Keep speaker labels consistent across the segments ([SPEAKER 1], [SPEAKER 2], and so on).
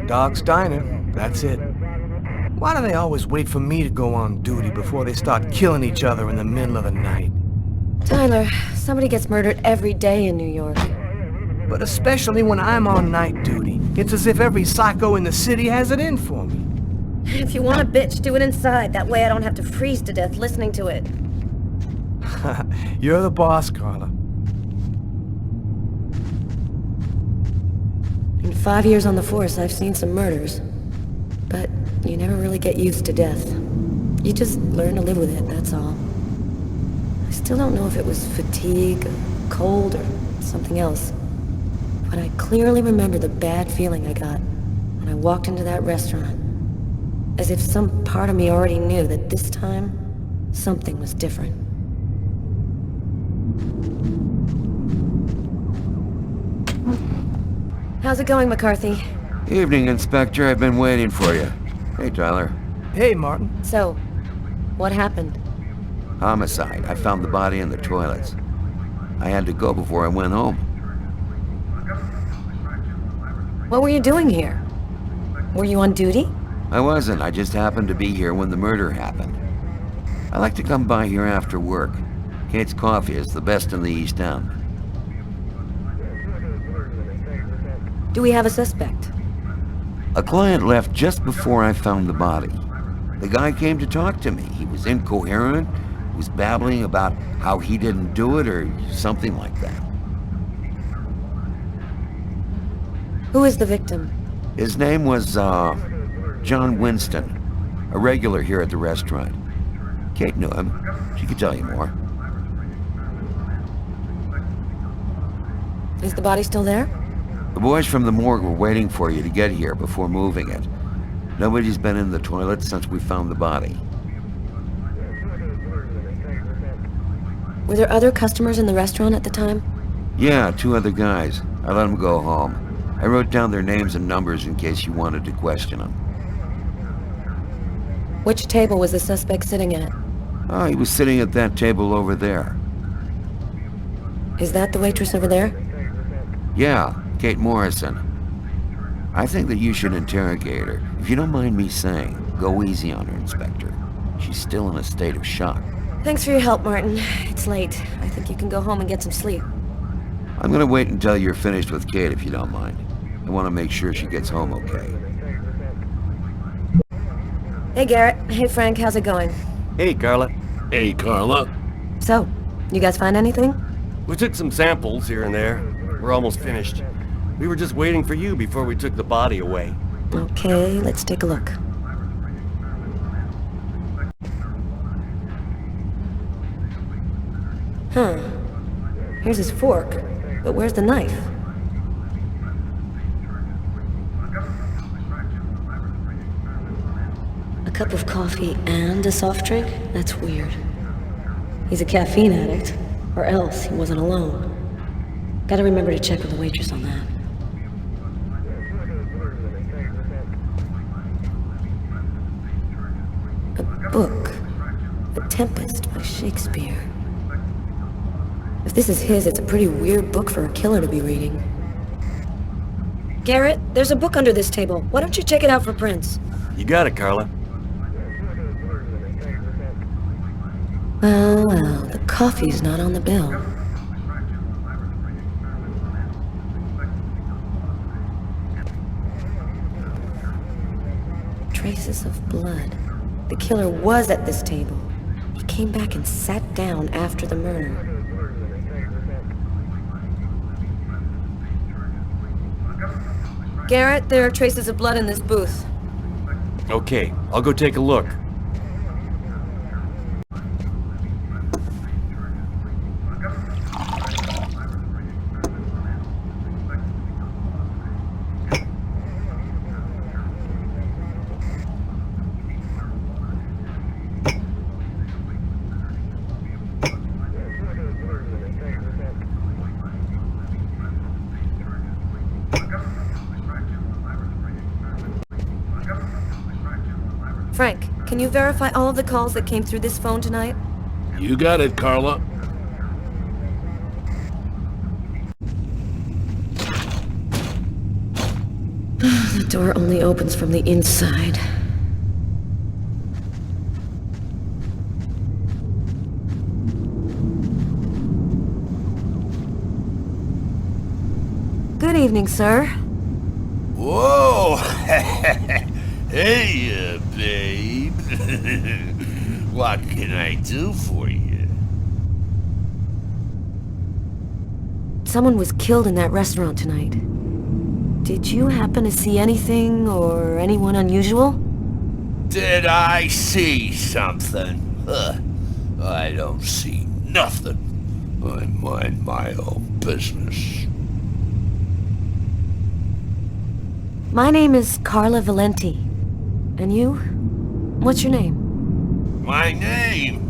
[SPEAKER 1] Dog's Diner, that's it. Why do they always wait for me to go on duty before they start killing each other in the middle of the night?
[SPEAKER 2] Tyler, somebody gets murdered every day in New York.
[SPEAKER 1] But especially when I'm on night duty, it's as if every psycho in the city has it in for me.
[SPEAKER 2] If you want a bitch, do it inside. That way I don't have to freeze to death listening to it.
[SPEAKER 1] You're the boss, Carla.
[SPEAKER 2] In 5 years on the force, I've seen some murders. But you never really get used to death. You just learn to live with it, that's all. I still don't know if it was fatigue, or cold, or something else. But I clearly remember the bad feeling I got when I walked into that restaurant. As if some part of me already knew that this time, something was different. How's it going, McCarthy?
[SPEAKER 3] Evening, Inspector. I've been waiting for you. Hey, Tyler.
[SPEAKER 1] Hey, Martin.
[SPEAKER 2] So, what happened?
[SPEAKER 3] Homicide. I found the body in the toilets. I had to go before I went home.
[SPEAKER 2] What were you doing here? Were you on duty?
[SPEAKER 3] I wasn't. I just happened to be here when the murder happened. I like to come by here after work. Kate's Coffee is the best in the East End.
[SPEAKER 2] Do we have a suspect?
[SPEAKER 3] A client left just before I found the body. The guy came to talk to me. He was incoherent, was babbling about how he didn't do it or something like that.
[SPEAKER 2] Who is the victim?
[SPEAKER 3] His name was, John Winston, a regular here at the restaurant. Kate knew him. She could tell you more.
[SPEAKER 2] Is the body still there?
[SPEAKER 3] The boys from the morgue were waiting for you to get here before moving it. Nobody's been in the toilet since we found the body.
[SPEAKER 2] Were there other customers in the restaurant at the time?
[SPEAKER 3] Yeah, 2 other guys. I let them go home. I wrote down their names and numbers in case you wanted to question them.
[SPEAKER 2] Which table was the suspect sitting at?
[SPEAKER 3] Oh, he was sitting at that table over there.
[SPEAKER 2] Is that the waitress over there?
[SPEAKER 3] Yeah, Kate Morrison. I think that you should interrogate her. If you don't mind me saying, go easy on her, Inspector. She's still in a state of shock.
[SPEAKER 2] Thanks for your help, Martin. It's late. I think you can go home and get some sleep.
[SPEAKER 3] I'm gonna wait until you're finished with Kate, if you don't mind. I want to make sure she gets home okay.
[SPEAKER 2] Hey, Garrett. Hey, Frank. How's it going?
[SPEAKER 4] Hey, Carla.
[SPEAKER 5] Hey, Carla.
[SPEAKER 2] So, you guys find anything?
[SPEAKER 4] We took some samples here and there. We're almost finished. We were just waiting for you before we took the body away.
[SPEAKER 2] Okay, let's take a look. Huh. Here's his fork, but where's the knife? A cup of coffee and a soft drink? That's weird. He's a caffeine addict, or else he wasn't alone. Gotta remember to check with the waitress on that. A book. The Tempest by Shakespeare. If this is his, it's a pretty weird book for a killer to be reading. Garrett, there's a book under this table. Why don't you check it out for prints?
[SPEAKER 4] You got it, Carla.
[SPEAKER 2] Well, the coffee's not on the bill. Traces of blood. The killer was at this table. He came back and sat down after the murder. Garrett, there are traces of blood in this booth.
[SPEAKER 4] Okay, I'll go take a look.
[SPEAKER 2] Frank, can you verify all of the calls that came through this phone tonight?
[SPEAKER 5] You got it, Carla.
[SPEAKER 2] The door only opens from the inside. Good evening, sir.
[SPEAKER 6] Whoa! Hey, babe. What can I do for you?
[SPEAKER 2] Someone was killed in that restaurant tonight. Did you happen to see anything or anyone unusual?
[SPEAKER 6] Did I see something? I don't see nothing. I mind my own business.
[SPEAKER 2] My name is Carla Valenti. And you? What's your name?
[SPEAKER 6] My name?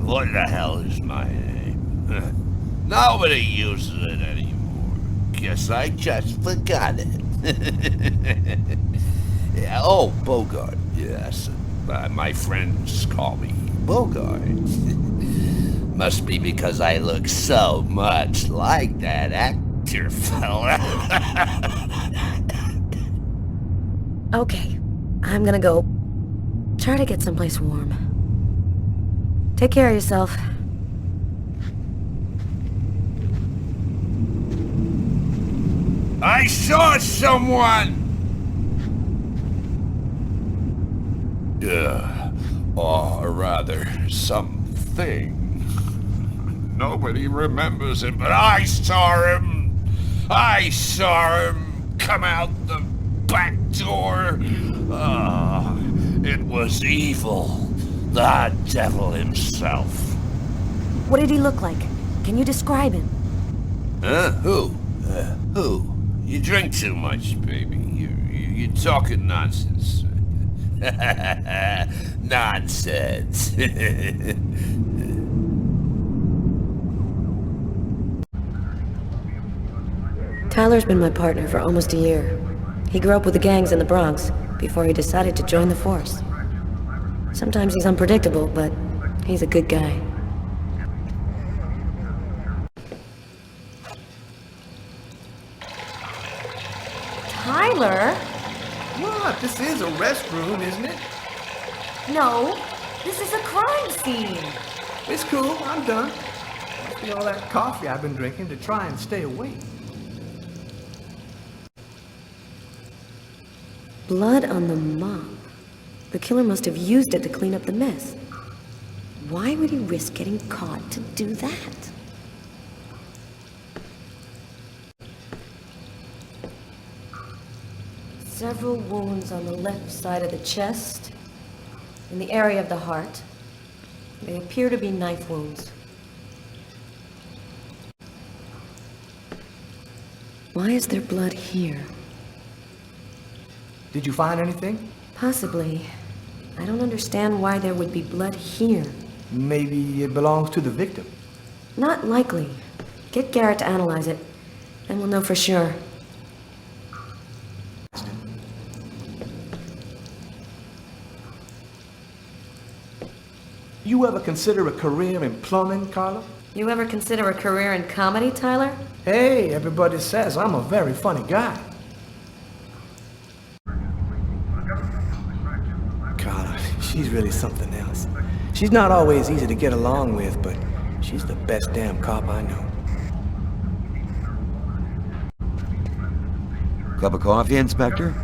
[SPEAKER 6] What the hell is my name? Nobody uses it anymore. Guess I just forgot it. Yeah, oh, Bogart, yes. My friends call me Bogart. Must be because I look so much like that actor fella.
[SPEAKER 2] Okay, I'm gonna go. Try to get someplace warm. Take care of yourself.
[SPEAKER 6] I saw someone! Or rather, something. Nobody remembers him, but I saw him! I saw him come out the back door! It was evil. The devil himself.
[SPEAKER 2] What did he look like? Can you describe him?
[SPEAKER 6] Huh? Who? Who? You drink too much, baby. You're talking nonsense. Nonsense.
[SPEAKER 2] Tyler's been my partner for almost a year. He grew up with the gangs in the Bronx before he decided to join the force. Sometimes he's unpredictable, but he's a good guy. Tyler?
[SPEAKER 1] What? This is a restroom, isn't it?
[SPEAKER 2] No, this is a crime scene.
[SPEAKER 1] It's cool. I'm done. Must be all that coffee I've been drinking to try and stay awake.
[SPEAKER 2] Blood on the mop. The killer must have used it to clean up the mess. Why would he risk getting caught to do that? Several wounds on the left side of the chest, in the area of the heart. They appear to be knife wounds. Why is there blood here?
[SPEAKER 1] Did you find anything?
[SPEAKER 2] Possibly. I don't understand why there would be blood here.
[SPEAKER 1] Maybe it belongs to the victim.
[SPEAKER 2] Not likely. Get Garrett to analyze it, then we'll know for sure.
[SPEAKER 1] You ever consider a career in plumbing, Carla?
[SPEAKER 2] You ever consider a career in comedy, Tyler?
[SPEAKER 1] Hey, everybody says I'm a very funny guy. Carla, she's really something else. She's not always easy to get along with, but she's the best damn cop I know.
[SPEAKER 3] Cup of coffee, Inspector?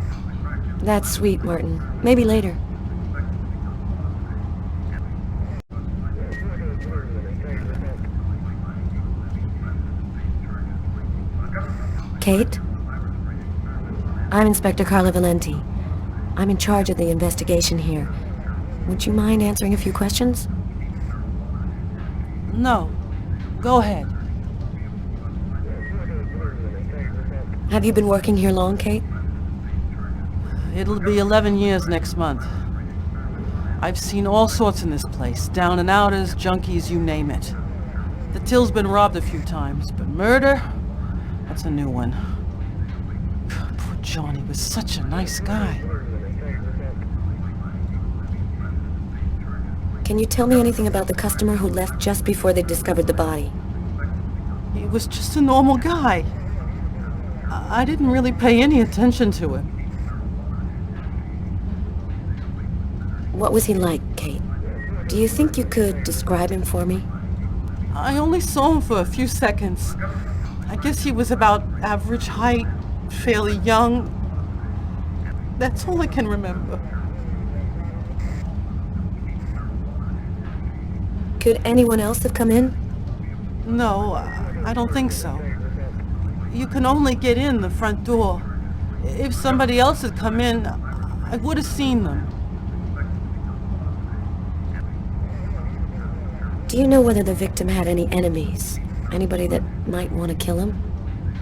[SPEAKER 2] That's sweet, Martin. Maybe later. Kate? I'm Inspector Carla Valenti. I'm in charge of the investigation here. Would you mind answering a few questions?
[SPEAKER 7] No. Go ahead.
[SPEAKER 2] Have you been working here long, Kate?
[SPEAKER 7] It'll be 11 years next month. I've seen all sorts in this place. Down and outers, junkies, you name it. The till's been robbed a few times, but murder? That's a new one. Poor Johnny was such a nice guy.
[SPEAKER 2] Can you tell me anything about the customer who left just before they discovered the body?
[SPEAKER 7] He was just a normal guy. I didn't really pay any attention to him.
[SPEAKER 2] What was he like, Kate? Do you think you could describe him for me?
[SPEAKER 7] I only saw him for a few seconds. I guess he was about average height, fairly young. That's all I can remember.
[SPEAKER 2] Could anyone else have come in?
[SPEAKER 7] No, I don't think so. You can only get in the front door. If somebody else had come in, I would have seen them.
[SPEAKER 2] Do you know whether the victim had any enemies? Anybody that might want to kill him?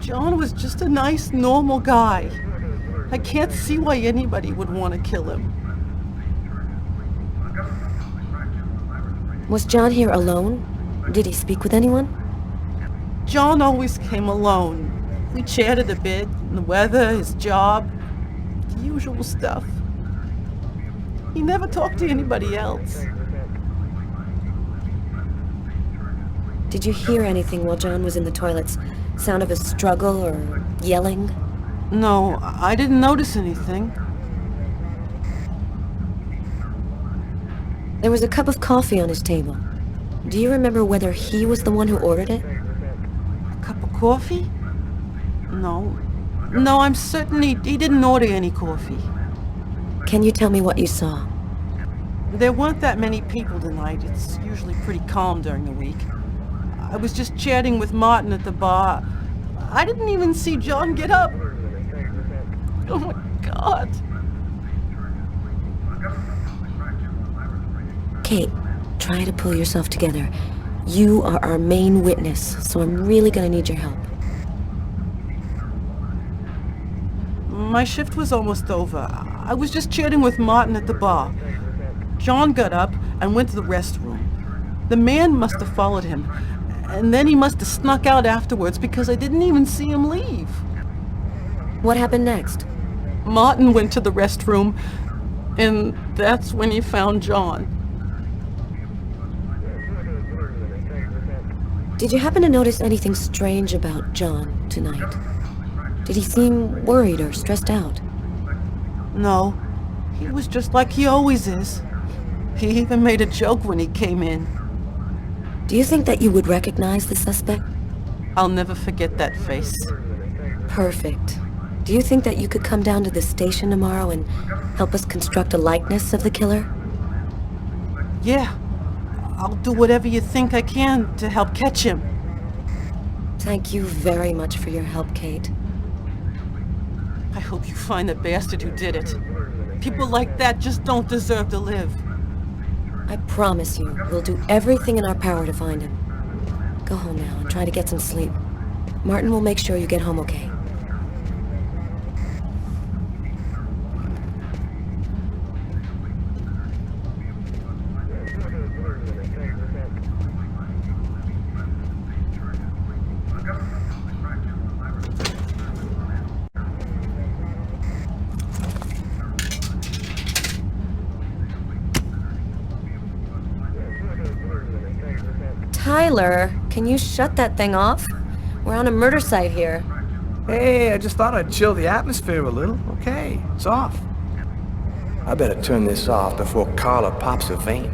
[SPEAKER 7] John was just a nice, normal guy. I can't see why anybody would want to kill him.
[SPEAKER 2] Was John here alone? Did he speak with anyone?
[SPEAKER 7] John always came alone. We chatted a bit, the weather, his job, the usual stuff. He never talked to anybody else.
[SPEAKER 2] Did you hear anything while John was in the toilets? Sound of a struggle or yelling?
[SPEAKER 7] No, I didn't notice anything.
[SPEAKER 2] There was a cup of coffee on his table. Do you remember whether he was the one who ordered it?
[SPEAKER 7] A cup of coffee? No. No, I'm certain he didn't order any coffee.
[SPEAKER 2] Can you tell me what you saw?
[SPEAKER 7] There weren't that many people tonight. It's usually pretty calm during the week. I was just chatting with Martin at the bar. I didn't even see John get up. Oh my God.
[SPEAKER 2] Kate, try to pull yourself together. You are our main witness, so I'm really gonna need your help.
[SPEAKER 7] My shift was almost over. I was just chatting with Martin at the bar. John got up and went to the restroom. The man must have followed him, and then he must have snuck out afterwards because I didn't even see him leave.
[SPEAKER 2] What happened next?
[SPEAKER 7] Martin went to the restroom, and that's when he found John.
[SPEAKER 2] Did you happen to notice anything strange about John tonight? Did he seem worried or stressed out?
[SPEAKER 7] No, he was just like he always is. He even made a joke when he came in.
[SPEAKER 2] Do you think that you would recognize the suspect?
[SPEAKER 7] I'll never forget that face.
[SPEAKER 2] Perfect. Do you think that you could come down to the station tomorrow and help us construct a likeness of the killer?
[SPEAKER 7] Yeah, I'll do whatever you think I can to help catch him.
[SPEAKER 2] Thank you very much for your help, Kate.
[SPEAKER 7] I hope you find the bastard who did it. People like that just don't deserve to live.
[SPEAKER 2] I promise you, we'll do everything in our power to find him. Go home now and try to get some sleep. Martin will make sure you get home okay. Tyler, can you shut that thing off? We're on a murder site here.
[SPEAKER 1] Hey, I just thought I'd chill the atmosphere a little. Okay, it's off. I better turn this off before Carla pops a vein.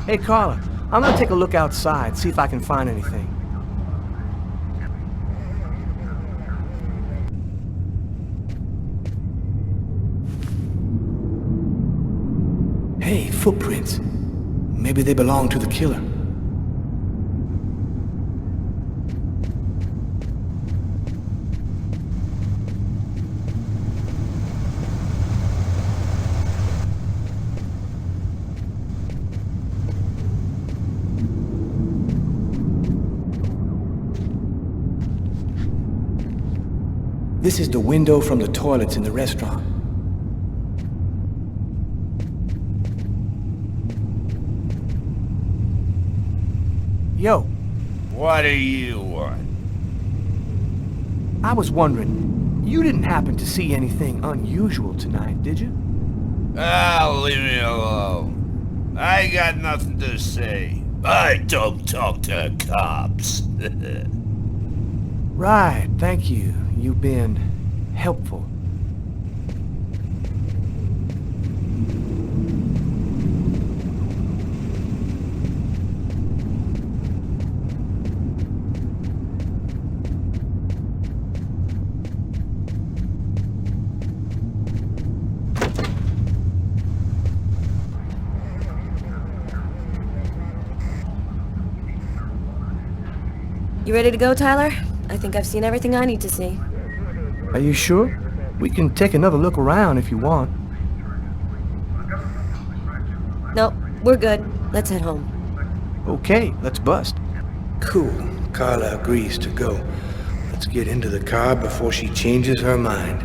[SPEAKER 1] Hey, Carla, I'm gonna take a look outside, see if I can find anything. Hey, footprints. Maybe they belong to the killer. This is the window from the toilets in the restaurant. Yo,
[SPEAKER 6] What do you want?
[SPEAKER 1] I was wondering, you didn't happen to see anything unusual tonight, did you?
[SPEAKER 6] Ah, leave me alone. I got nothing to say. I don't talk to cops.
[SPEAKER 1] Right, thank you. You've been helpful.
[SPEAKER 2] You ready to go, Tyler? I think I've seen everything I need to see.
[SPEAKER 1] Are you sure? We can take another look around if you want.
[SPEAKER 2] Nope, we're good. Let's head home.
[SPEAKER 1] Okay, let's bust. Cool. Carla agrees to go. Let's get into the car before she changes her mind.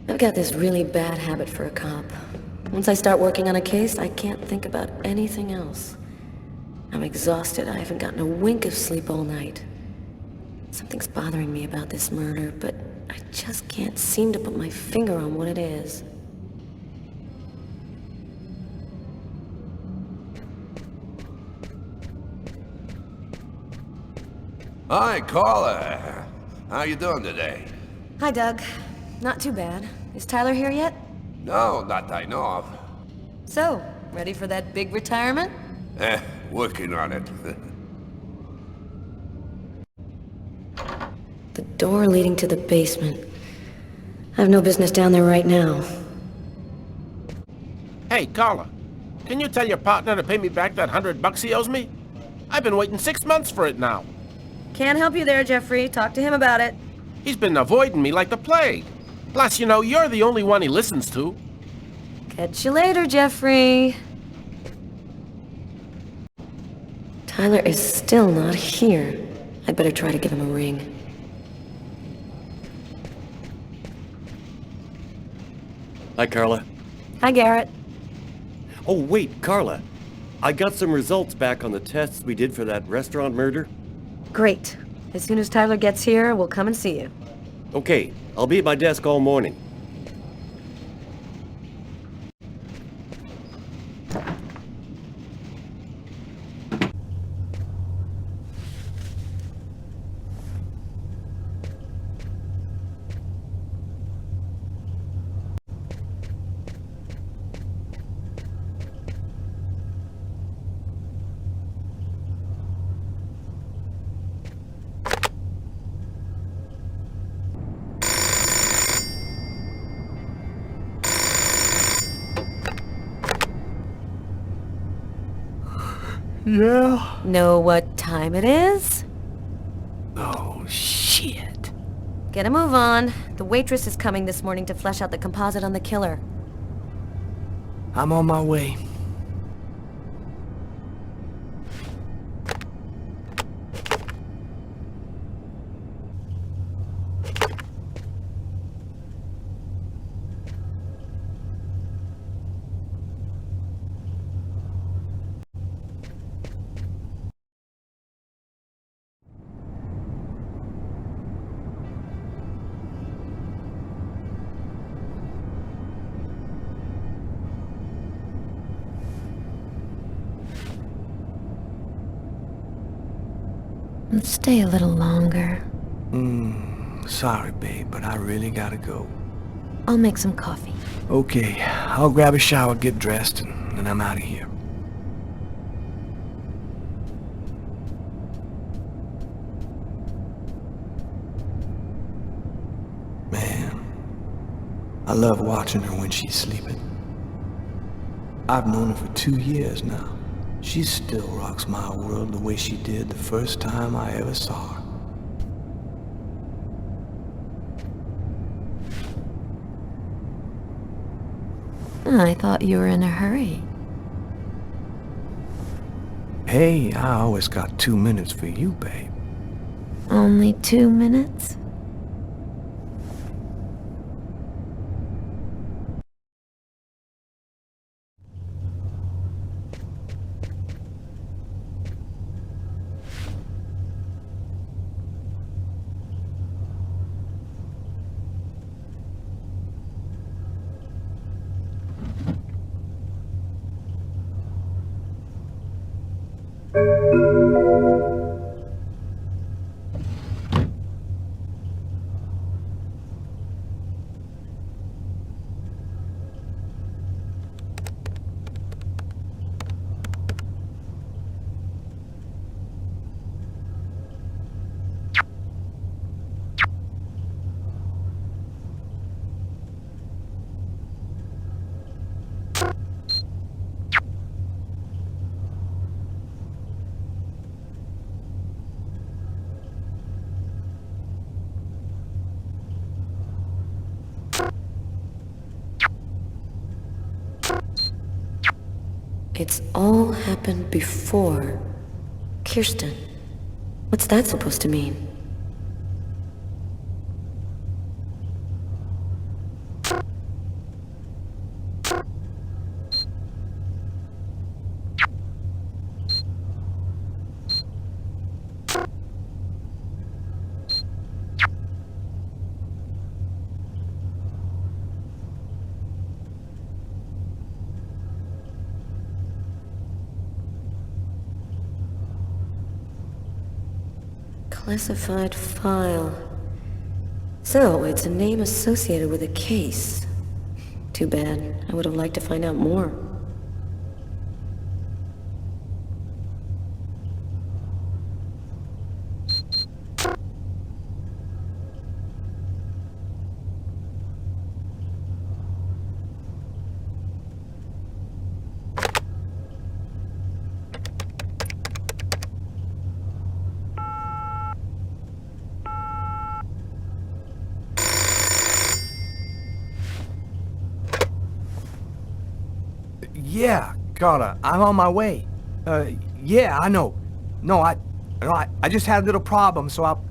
[SPEAKER 2] I've got this really bad habit for a cop. Once I start working on a case, I can't think about anything else. I'm exhausted. I haven't gotten a wink of sleep all night. Something's bothering me about this murder, but I just can't seem to put my finger on what it is.
[SPEAKER 6] Hi, Carla. How you doing today?
[SPEAKER 2] Hi, Doug. Not too bad. Is Tyler here yet?
[SPEAKER 6] No, not I know of.
[SPEAKER 2] So, ready for that big retirement?
[SPEAKER 6] Working on it.
[SPEAKER 2] The door leading to the basement. I have no business down there right now.
[SPEAKER 8] Hey, Carla. Can you tell your partner to pay me back that $100 he owes me? I've been waiting 6 months for it now.
[SPEAKER 2] Can't help you there, Jeffrey. Talk to him about it.
[SPEAKER 8] He's been avoiding me like the plague. Plus, you know, you're the only one he listens to.
[SPEAKER 2] Catch you later, Jeffrey. Tyler is still not here. I'd better try to give him a ring.
[SPEAKER 4] Hi, Carla.
[SPEAKER 2] Hi, Garrett.
[SPEAKER 4] Oh, wait, Carla. I got some results back on the tests we did for that restaurant murder.
[SPEAKER 2] Great. As soon as Tyler gets here, we'll come and see you.
[SPEAKER 4] Okay, I'll be at my desk all morning.
[SPEAKER 1] Yeah?
[SPEAKER 2] Know what time it is?
[SPEAKER 1] Oh, shit.
[SPEAKER 2] Get a move on. The waitress is coming this morning to flesh out the composite on the killer.
[SPEAKER 1] I'm on my way.
[SPEAKER 2] Stay a little longer.
[SPEAKER 1] Sorry, babe, but I really gotta go.
[SPEAKER 2] I'll make some coffee.
[SPEAKER 1] Okay, I'll grab a shower, get dressed, and then I'm out of here. Man, I love watching her when she's sleeping. I've known her for 2 years now. She still rocks my world the way she did the first time I ever saw her.
[SPEAKER 2] I thought you were in a hurry.
[SPEAKER 1] Hey, I always got 2 minutes for you, babe.
[SPEAKER 2] Only 2 minutes? It's all happened before. Kirsten. What's that supposed to mean? Classified file. So, it's a name associated with a case. Too bad. I would have liked to find out more.
[SPEAKER 1] Yeah, Carla, I'm on my way. Yeah, I know. No, I just had a little problem, so I'll...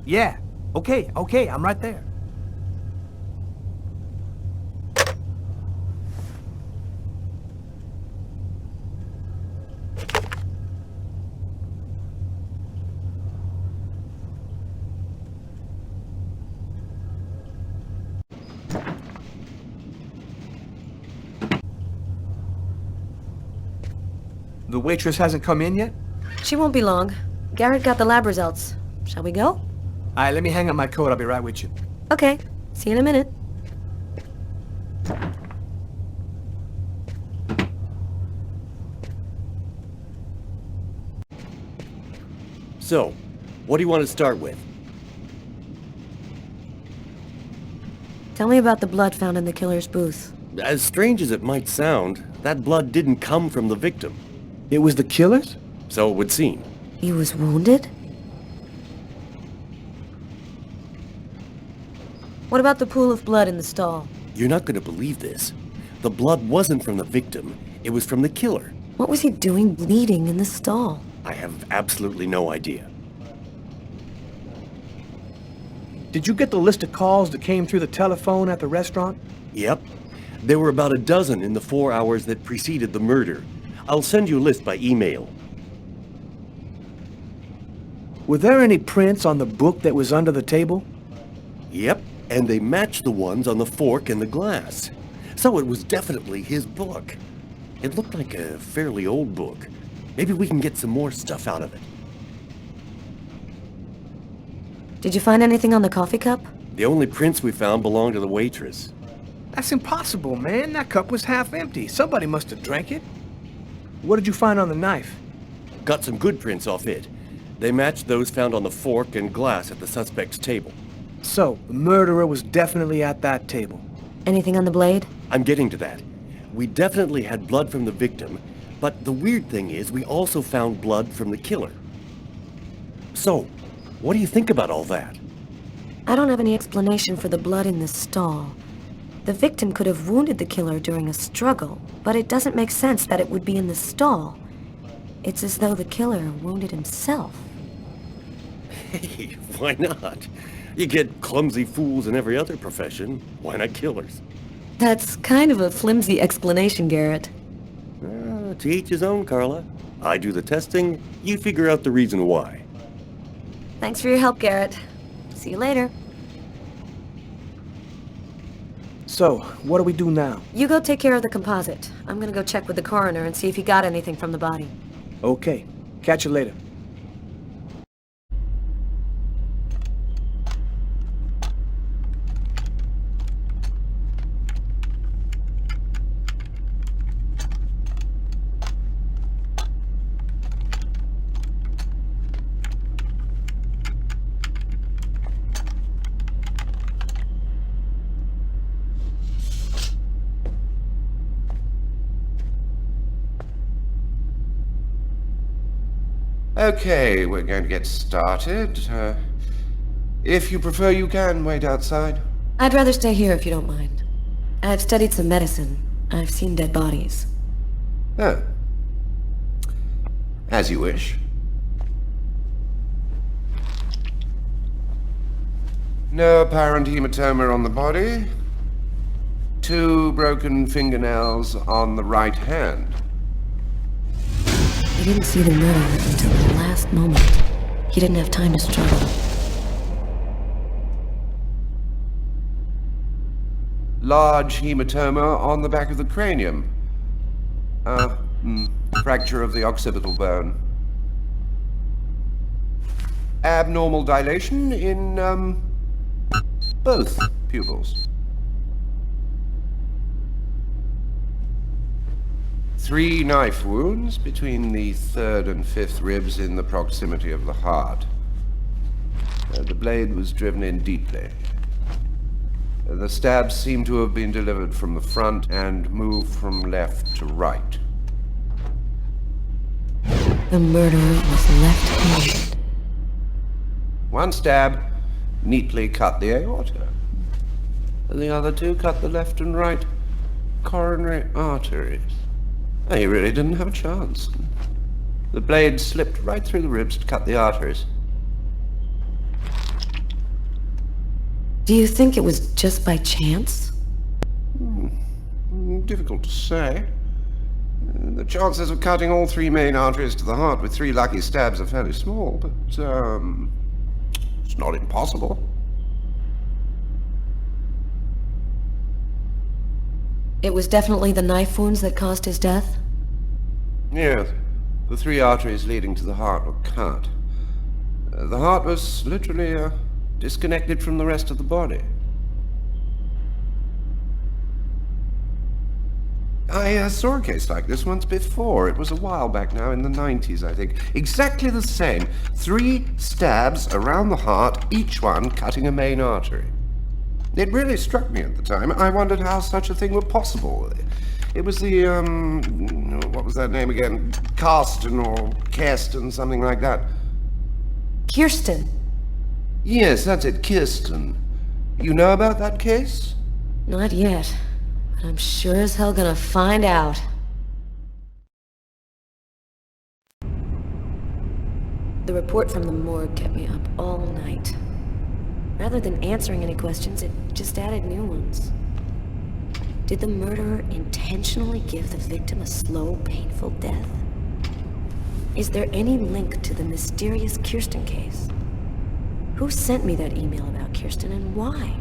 [SPEAKER 1] Yeah, okay, I'm right there. The waitress hasn't come in yet?
[SPEAKER 2] She won't be long. Garrett got the lab results. Shall we go?
[SPEAKER 1] All right, let me hang up my coat. I'll be right with you.
[SPEAKER 2] Okay. See you in a minute.
[SPEAKER 4] So, what do you want to start with?
[SPEAKER 2] Tell me about the blood found in the killer's booth.
[SPEAKER 4] As strange as it might sound, that blood didn't come from the victim.
[SPEAKER 1] It was the killer's?
[SPEAKER 4] So it would seem.
[SPEAKER 2] He was wounded? What about the pool of blood in the stall?
[SPEAKER 4] You're not going to believe this. The blood wasn't from the victim. It was from the killer.
[SPEAKER 2] What was he doing bleeding in the stall?
[SPEAKER 4] I have absolutely no idea.
[SPEAKER 1] Did you get the list of calls that came through the telephone at the restaurant?
[SPEAKER 4] Yep. There were about a dozen in the 4 hours that preceded the murder. I'll send you a list by email.
[SPEAKER 1] Were there any prints on the book that was under the table?
[SPEAKER 4] Yep, and they matched the ones on the fork and the glass. So it was definitely his book. It looked like a fairly old book. Maybe we can get some more stuff out of it.
[SPEAKER 2] Did you find anything on the coffee cup?
[SPEAKER 4] The only prints we found belonged to the waitress.
[SPEAKER 9] That's impossible, man. That cup was half empty. Somebody must have drank it. What did you find on the knife?
[SPEAKER 4] Got some good prints off it. They matched those found on the fork and glass at the suspect's table.
[SPEAKER 9] So, the murderer was definitely at that table.
[SPEAKER 2] Anything on the blade?
[SPEAKER 4] I'm getting to that. We definitely had blood from the victim, but the weird thing is we also found blood from the killer. So, what do you think about all that?
[SPEAKER 2] I don't have any explanation for the blood in the stall. The victim could have wounded the killer during a struggle, but it doesn't make sense that it would be in the stall. It's as though the killer wounded himself.
[SPEAKER 4] Hey, why not? You get clumsy fools in every other profession. Why not killers?
[SPEAKER 2] That's kind of a flimsy explanation, Garrett.
[SPEAKER 4] To each his own, Carla. I do the testing, you figure out the reason why.
[SPEAKER 2] Thanks for your help, Garrett. See you later.
[SPEAKER 9] So, what do we do now?
[SPEAKER 2] You go take care of the composite. I'm gonna go check with the coroner and see if he got anything from the body.
[SPEAKER 9] Okay. Catch you later.
[SPEAKER 6] Okay, we're going to get started. If you prefer, you can wait outside.
[SPEAKER 2] I'd rather stay here if you don't mind. I've studied some medicine. I've seen dead bodies.
[SPEAKER 6] Oh. As you wish. No apparent hematoma on the body. 2 broken fingernails on the right hand.
[SPEAKER 2] He didn't see the murderer until the last moment. He didn't have time to struggle.
[SPEAKER 6] Large hematoma on the back of the cranium. Fracture of the occipital bone. Abnormal dilation in, both pupils. 3 knife wounds between the 3rd and 5th ribs in the proximity of the heart. The blade was driven in deeply. The stabs seem to have been delivered from the front and moved from left to right.
[SPEAKER 2] The murderer was left-handed.
[SPEAKER 6] 1 stab neatly cut the aorta. The other 2 cut the left and right coronary arteries. He really didn't have a chance. The blade slipped right through the ribs to cut the arteries.
[SPEAKER 2] Do you think it was just by chance?
[SPEAKER 6] Difficult to say. The chances of cutting all 3 main arteries to the heart with 3 lucky stabs are fairly small, but, it's not impossible.
[SPEAKER 2] It was definitely the knife wounds that caused his death?
[SPEAKER 6] Yes. The 3 arteries leading to the heart were cut. The heart was literally, disconnected from the rest of the body. I saw a case like this once before. It was a while back now, in the 90s, I think. Exactly the same. 3 stabs around the heart, each one cutting a main artery. It really struck me at the time. I wondered how such a thing were possible. It was the, what was that name again? Karsten or Kirsten, something like that.
[SPEAKER 2] Kirsten?
[SPEAKER 6] Yes, that's it, Kirsten. You know about that case?
[SPEAKER 2] Not yet. But I'm sure as hell gonna find out. The report from the morgue kept me up all night. Rather than answering any questions, it just added new ones. Did the murderer intentionally give the victim a slow, painful death? Is there any link to the mysterious Kirsten case? Who sent me that email about Kirsten and why?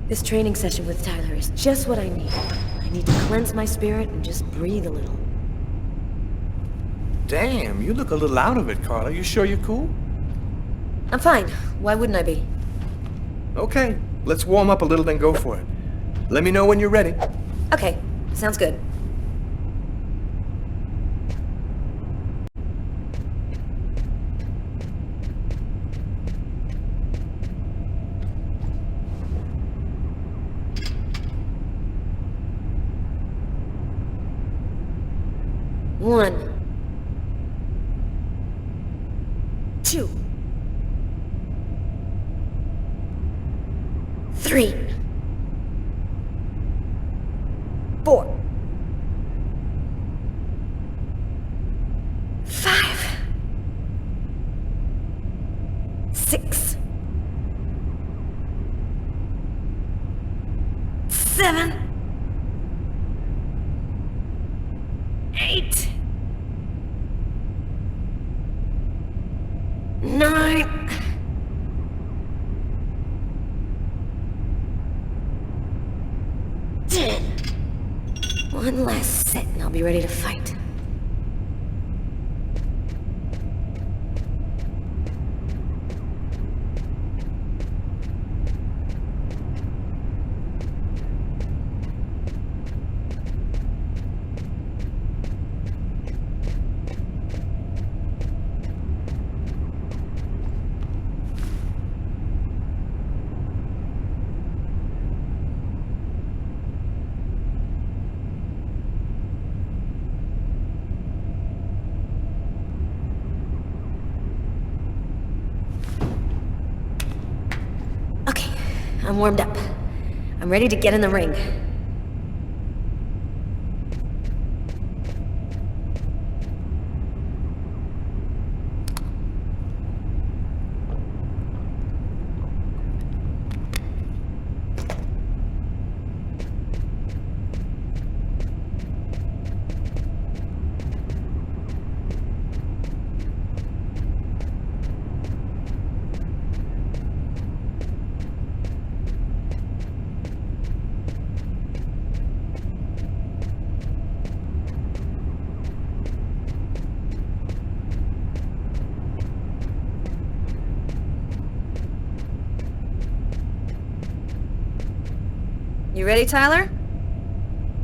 [SPEAKER 2] This training session with Tyler is just what I need. I need to cleanse my spirit and just breathe a little.
[SPEAKER 9] Damn, you look a little out of it, Carla. You sure you're cool?
[SPEAKER 2] I'm fine. Why wouldn't I be?
[SPEAKER 9] Okay, let's warm up a little, then go for it. Let me know when you're ready.
[SPEAKER 2] Okay, sounds good. One. 2. 3. 4. 5. 6. 7. 8. 9. 10. One last set and I'll be ready to fight. Okay, I'm warmed up. I'm ready to get in the ring. You ready, Tyler?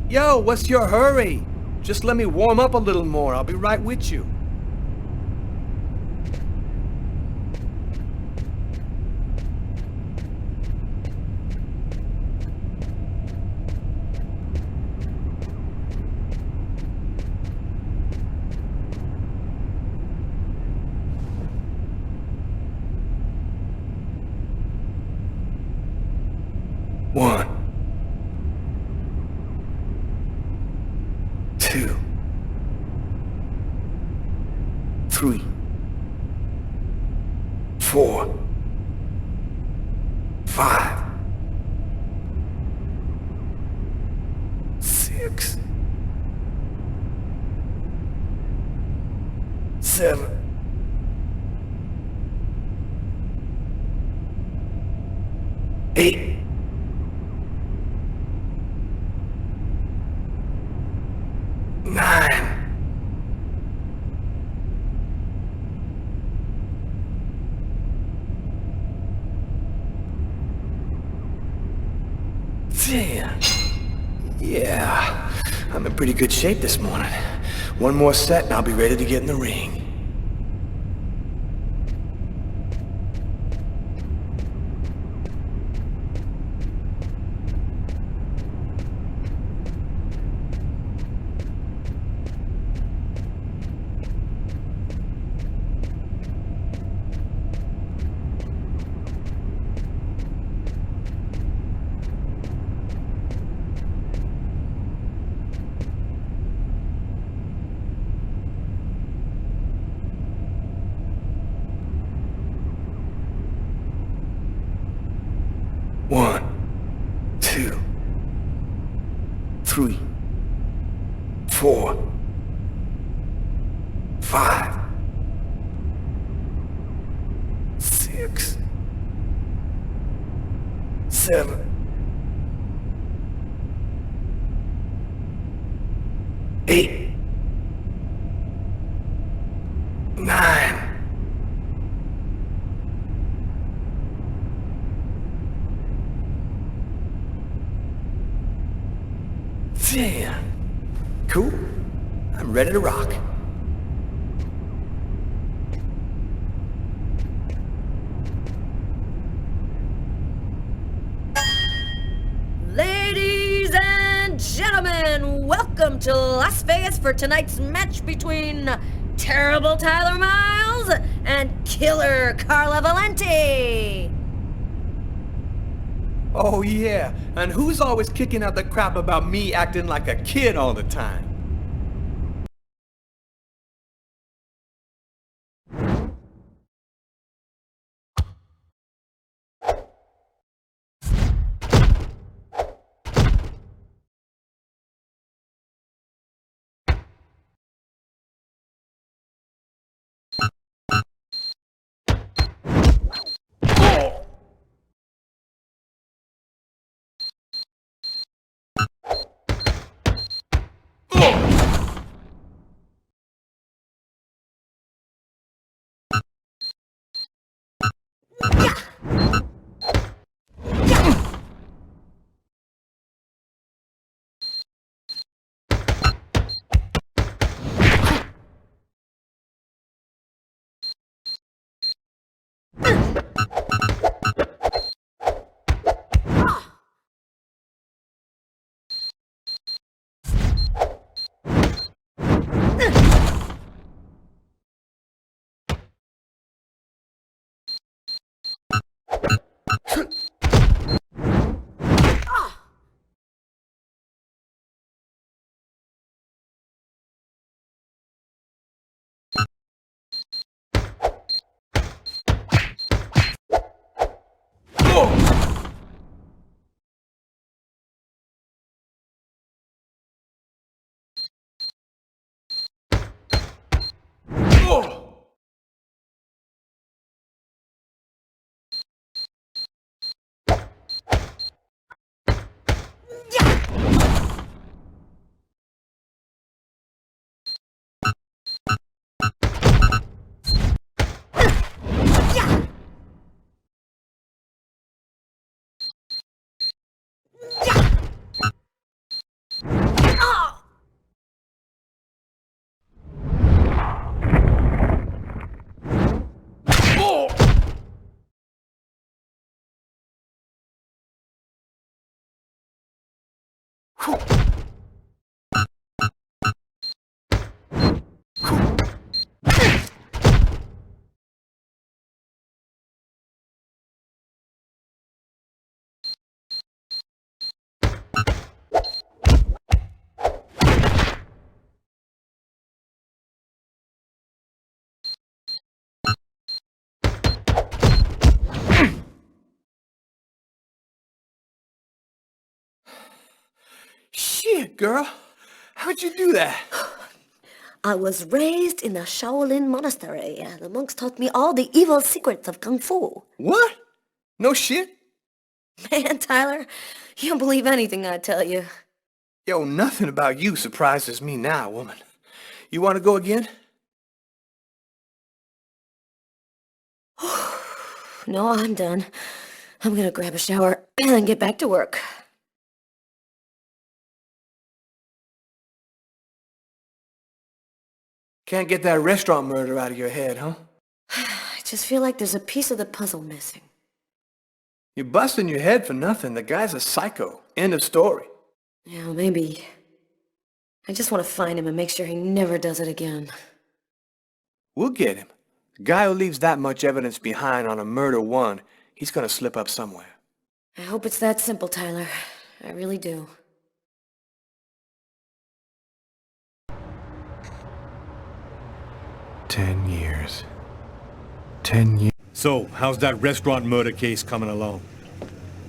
[SPEAKER 9] Yo, what's your hurry? Just let me warm up a little more. I'll be right with you.
[SPEAKER 1] One. 2. 3. 4. 5. 6. 7. 8. 9. 10. Yeah, I'm in pretty good shape this morning. One more set and I'll be ready to get in the ring. One, 2, 3, 4, 5, 6, 7, 8, 9,
[SPEAKER 9] Damn. Cool. I'm ready to rock.
[SPEAKER 2] Ladies and gentlemen, welcome to Las Vegas for tonight's match between Terrible Tyler Miles and Killer Carla Valenti.
[SPEAKER 9] Oh yeah, and who's always kicking out the crap about me acting like a kid all the time? Shit, girl. How'd you do that?
[SPEAKER 2] I was raised in the Shaolin Monastery. The monks taught me all the evil secrets of Kung Fu.
[SPEAKER 9] What? No shit?
[SPEAKER 2] Man, Tyler, you don't believe anything I tell you.
[SPEAKER 9] Yo, nothing about you surprises me now, woman. You want to go again?
[SPEAKER 2] No, I'm done. I'm gonna grab a shower and get back to work.
[SPEAKER 9] Can't get that restaurant murder out of your head, huh?
[SPEAKER 2] I just feel like there's a piece of the puzzle missing.
[SPEAKER 9] You're busting your head for nothing. The guy's a psycho. End of story.
[SPEAKER 2] Yeah, maybe. I just want to find him and make sure he never does it again.
[SPEAKER 9] We'll get him. The guy who leaves that much evidence behind on a murder one, he's gonna slip up somewhere.
[SPEAKER 2] I hope it's that simple, Tyler. I really do.
[SPEAKER 9] $10 years. 10 years.
[SPEAKER 4] So, how's that restaurant murder case coming along?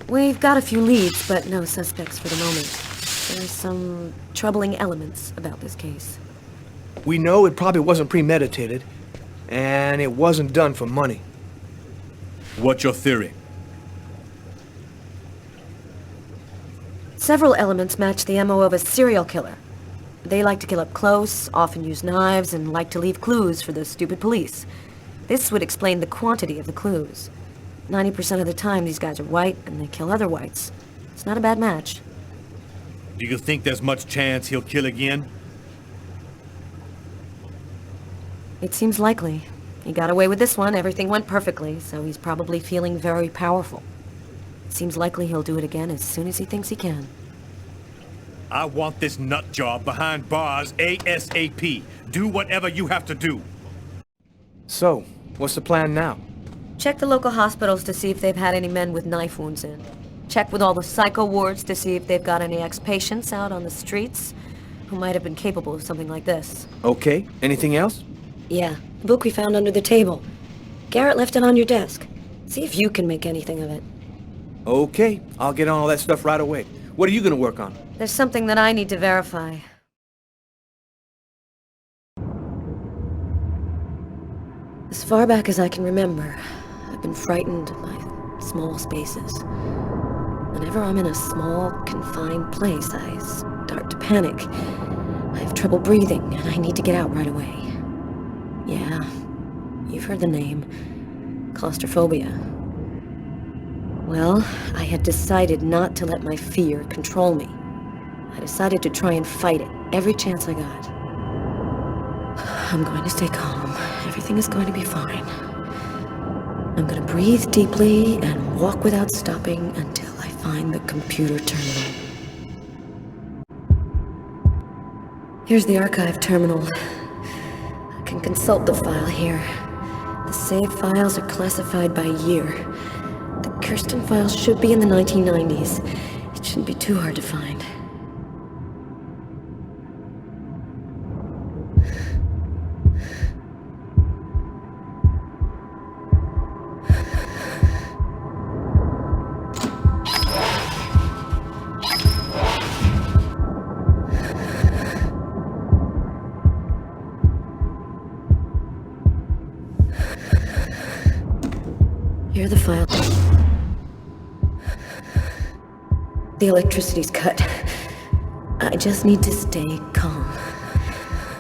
[SPEAKER 2] We've got a few leads, but no suspects for the moment. There's some troubling elements about this case.
[SPEAKER 9] We know it probably wasn't premeditated, and it wasn't done for money.
[SPEAKER 4] What's your theory?
[SPEAKER 2] Several elements match the MO of a serial killer. They like to kill up close, often use knives, and like to leave clues for the stupid police. This would explain the quantity of the clues. 90% of the time, these guys are white, and they kill other whites. It's not a bad match.
[SPEAKER 10] Do you think there's much chance he'll kill again?
[SPEAKER 2] It seems likely. He got away with this one, everything went perfectly, so he's probably feeling very powerful. It seems likely he'll do it again as soon as he thinks he can.
[SPEAKER 10] I want this nut job behind bars ASAP. Do whatever you have to do.
[SPEAKER 9] So, what's the plan now?
[SPEAKER 2] Check the local hospitals to see if they've had any men with knife wounds in. Check with all the psycho wards to see if they've got any ex-patients out on the streets who might have been capable of something like this.
[SPEAKER 9] Okay, anything else?
[SPEAKER 2] Yeah, the book we found under the table. Garrett left it on your desk. See if you can make anything of it.
[SPEAKER 9] Okay, I'll get on all that stuff right away. What are you gonna work on?
[SPEAKER 2] There's something that I need to verify. As far back as I can remember, I've been frightened by small spaces. Whenever I'm in a small, confined place, I start to panic. I have trouble breathing, and I need to get out right away. Yeah, you've heard the name. Claustrophobia. Well, I had decided not to let my fear control me. I decided to try and fight it every chance I got. I'm going to stay calm. Everything is going to be fine. I'm going to breathe deeply and walk without stopping until I find the computer terminal. Here's the archive terminal. I can consult the file here. The save files are classified by year. The Kirsten files should be in the 1990s. It shouldn't be too hard to find. Here are the files. The electricity's cut. I just need to stay calm.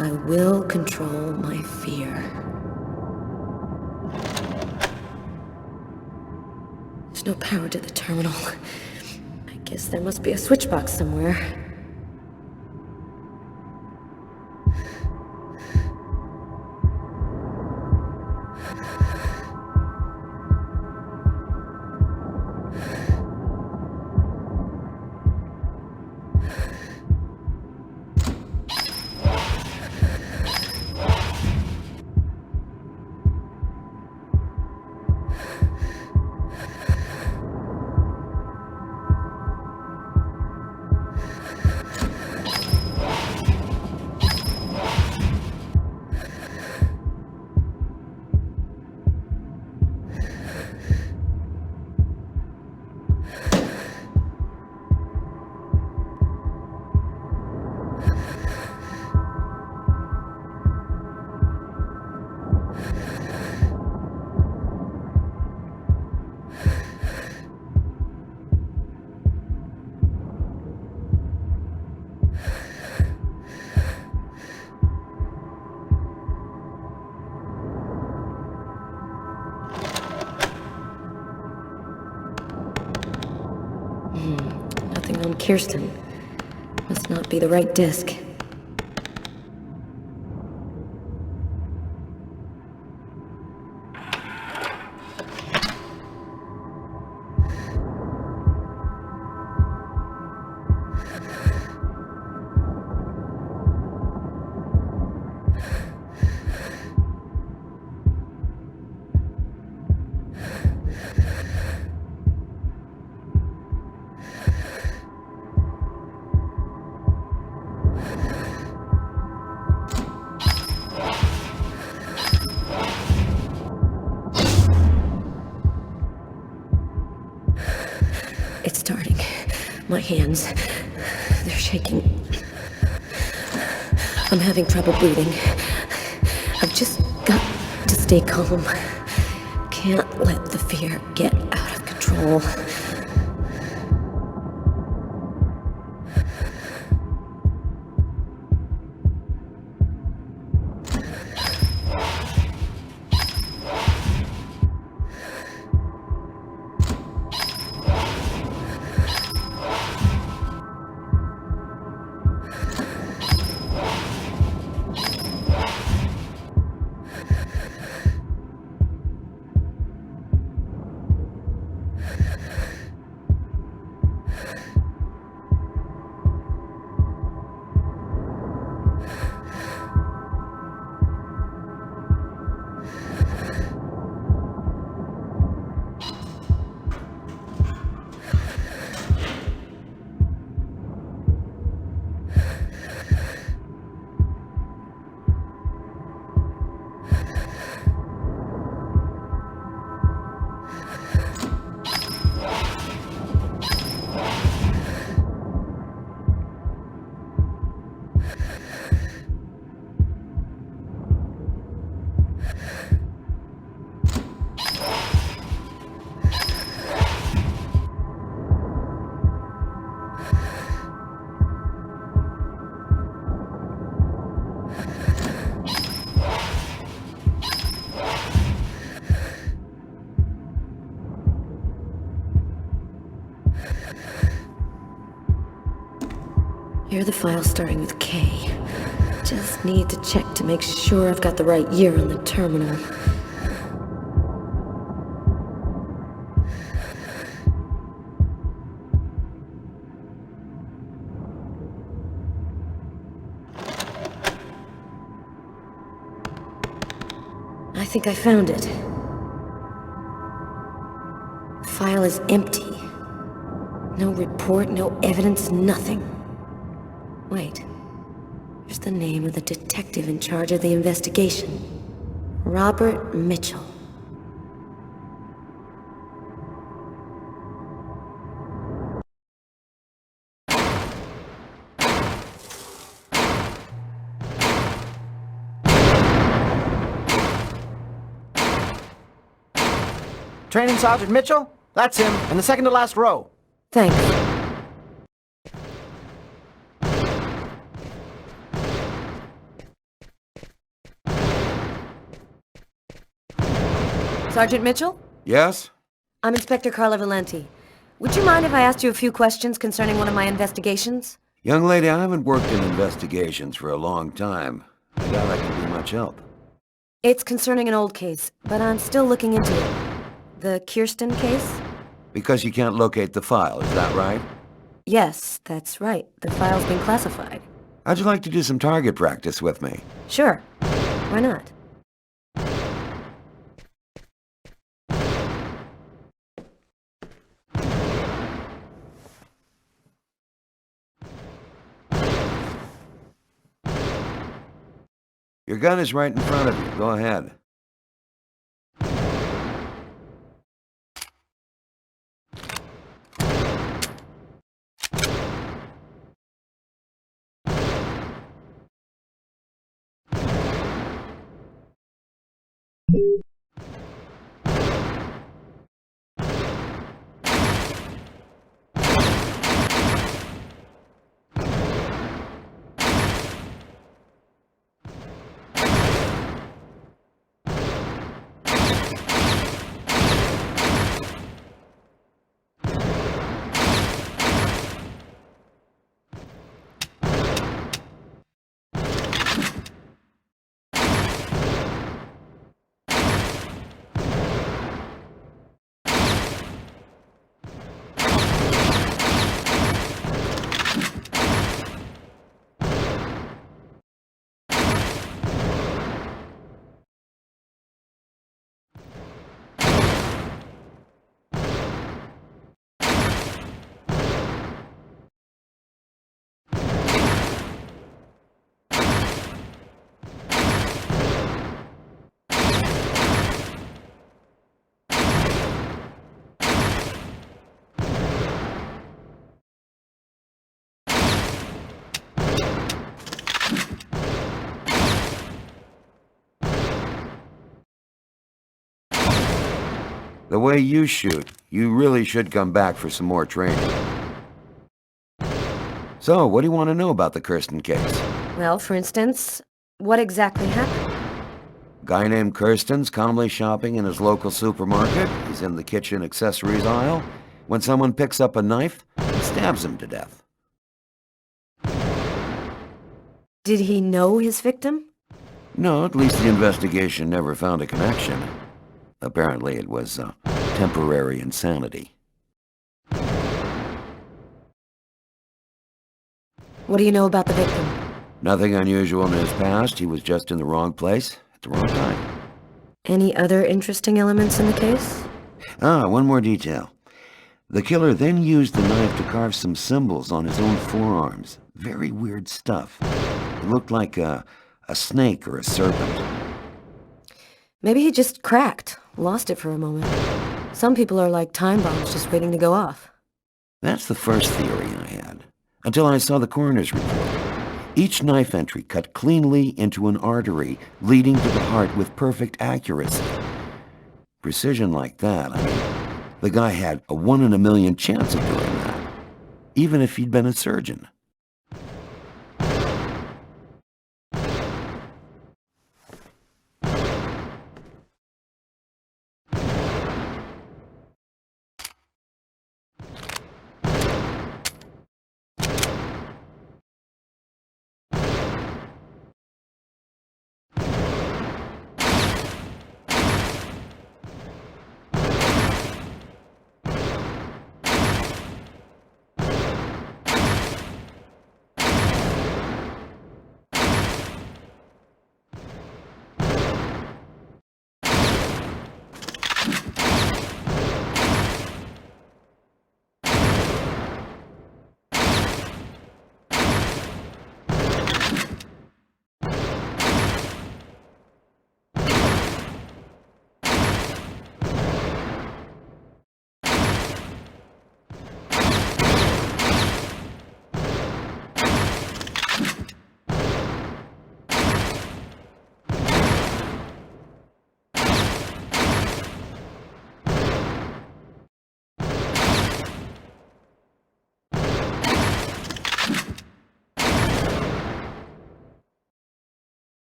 [SPEAKER 2] I will control my fear. There's no power to the terminal. I guess there must be a switch box somewhere. Nothing on Kirsten. Must not be the right disc. It's starting. My hands, they're shaking. I'm having trouble breathing. I've just got to stay calm. Can't let the fear get out of control. Here are the files starting with K. Just need to check to make sure I've got the right year on the terminal. I think I found it. The file is empty. No report, no evidence, nothing. Wait. Here's the name of the detective in charge of the investigation. Robert Mitchell.
[SPEAKER 11] Training Sergeant Mitchell? That's him, in the second to last row.
[SPEAKER 2] Thanks. Sergeant Mitchell?
[SPEAKER 3] Yes?
[SPEAKER 2] I'm Inspector Carla Valenti. Would you mind if I asked you a few questions concerning one of my investigations?
[SPEAKER 3] Young lady, I haven't worked in investigations for a long time. I doubt I can be much help.
[SPEAKER 2] It's concerning an old case, but I'm still looking into it. The Kirsten case?
[SPEAKER 3] Because you can't locate the file, is that right?
[SPEAKER 2] Yes, that's right. The file's been classified.
[SPEAKER 3] How'd you like to do some target practice with me?
[SPEAKER 2] Sure. Why not?
[SPEAKER 3] Your gun is right in front of you. Go ahead. The way you shoot, you really should come back for some more training. So, what do you want to know about the Kirsten case?
[SPEAKER 2] Well, for instance, what exactly happened?
[SPEAKER 3] Guy named Kirsten's calmly shopping in his local supermarket. He's in the kitchen accessories aisle when someone picks up a knife and stabs him to death.
[SPEAKER 2] Did he know his victim?
[SPEAKER 3] No, at least the investigation never found a connection. Apparently it was temporary insanity.
[SPEAKER 2] What do you know about the victim?
[SPEAKER 3] Nothing unusual in his past. He was just in the wrong place at the wrong time.
[SPEAKER 2] Any other interesting elements in the case?
[SPEAKER 3] One more detail. The killer then used the knife to carve some symbols on his own forearms. Very weird stuff. It looked like a snake or a serpent.
[SPEAKER 2] Maybe he just cracked, lost it for a moment. Some people are like time bombs just waiting to go off.
[SPEAKER 3] That's the first theory I had, until I saw the coroner's report. Each knife entry cut cleanly into an artery leading to the heart with perfect accuracy. Precision like that, I mean, the guy had a 1 in a million chance of doing that, even if he'd been a surgeon.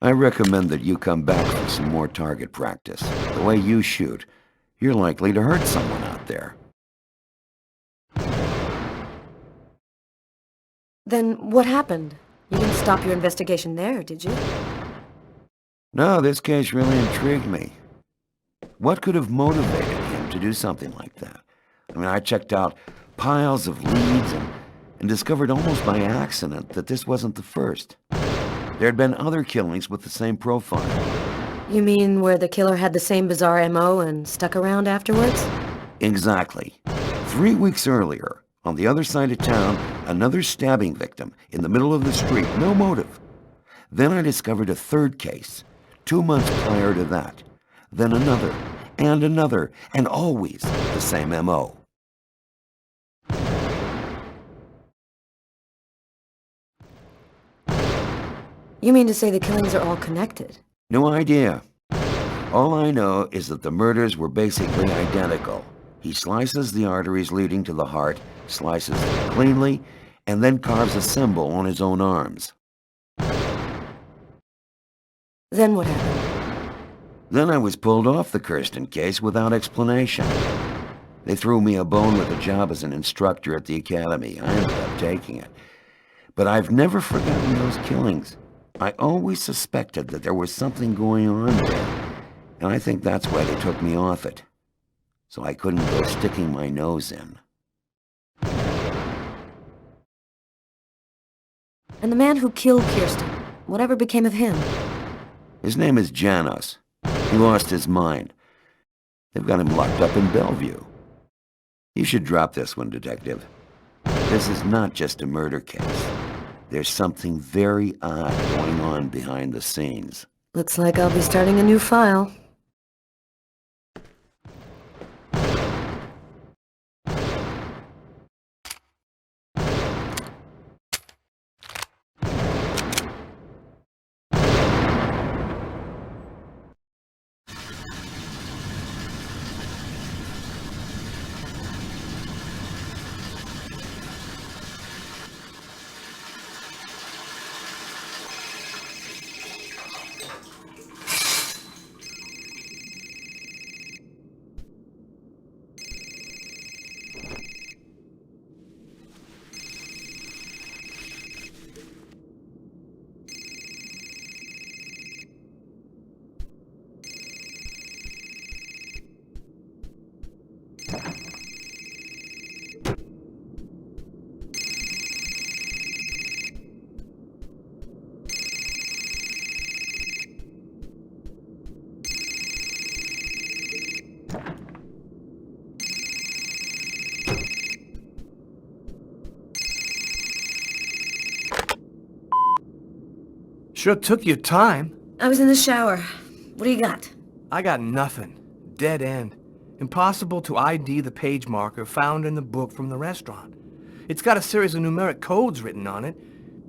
[SPEAKER 3] I recommend that you come back for some more target practice. The way you shoot, you're likely to hurt someone out there.
[SPEAKER 2] Then what happened? You didn't stop your investigation there, did you?
[SPEAKER 3] No, this case really intrigued me. What could have motivated him to do something like that? I mean, I checked out piles of leads and discovered almost by accident that this wasn't the first. There had been other killings with the same profile.
[SPEAKER 2] You mean where the killer had the same bizarre M.O. and stuck around afterwards?
[SPEAKER 3] Exactly. 3 weeks earlier, on the other side of town, another stabbing victim in the middle of the street, no motive. Then I discovered a third case, 2 months prior to that. Then another, and always the same M.O.
[SPEAKER 2] You mean to say the killings are all connected?
[SPEAKER 3] No idea. All I know is that the murders were basically identical. He slices the arteries leading to the heart, slices them cleanly, and then carves a symbol on his own arms.
[SPEAKER 2] Then what happened?
[SPEAKER 3] Then I was pulled off the Kirsten case without explanation. They threw me a bone with a job as an instructor at the academy. I ended up taking it. But I've never forgotten those killings. I always suspected that there was something going on there, and I think that's why they took me off it. So I couldn't go sticking my nose in.
[SPEAKER 2] And the man who killed Kirsten, whatever became of him?
[SPEAKER 3] His name is Janos. He lost his mind. They've got him locked up in Bellevue. You should drop this one, Detective. This is not just a murder case. There's something very odd going on behind the scenes.
[SPEAKER 2] Looks like I'll be starting a new file.
[SPEAKER 9] Sure took your time.
[SPEAKER 2] I was in the shower. What do you got?
[SPEAKER 9] I got nothing. Dead end. Impossible to ID the page marker found in the book from the restaurant. It's got a series of numeric codes written on it,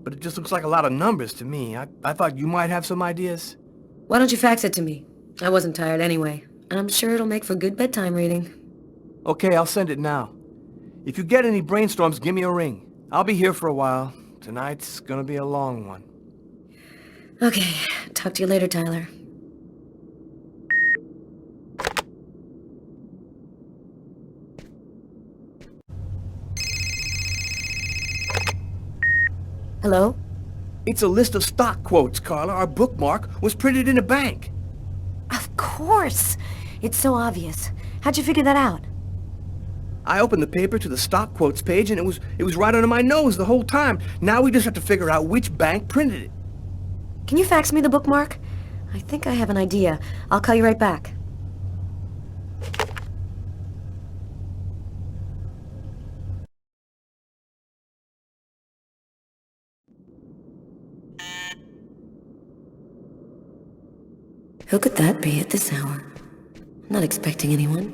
[SPEAKER 9] but it just looks like a lot of numbers to me. I thought you might have some ideas.
[SPEAKER 2] Why don't you fax it to me? I wasn't tired anyway, and I'm sure it'll make for good bedtime reading.
[SPEAKER 9] Okay, I'll send it now. If you get any brainstorms, give me a ring. I'll be here for a while. Tonight's gonna be a long one.
[SPEAKER 2] Okay, talk to you later, Tyler. Hello?
[SPEAKER 9] It's a list of stock quotes, Carla. Our bookmark was printed in a bank.
[SPEAKER 2] Of course! It's so obvious. How'd you figure that out?
[SPEAKER 9] I opened the paper to the stock quotes page and it was right under my nose the whole time. Now we just have to figure out which bank printed it.
[SPEAKER 2] Can you fax me the bookmark? I think I have an idea. I'll call you right back. Who could that be at this hour? I'm not expecting anyone.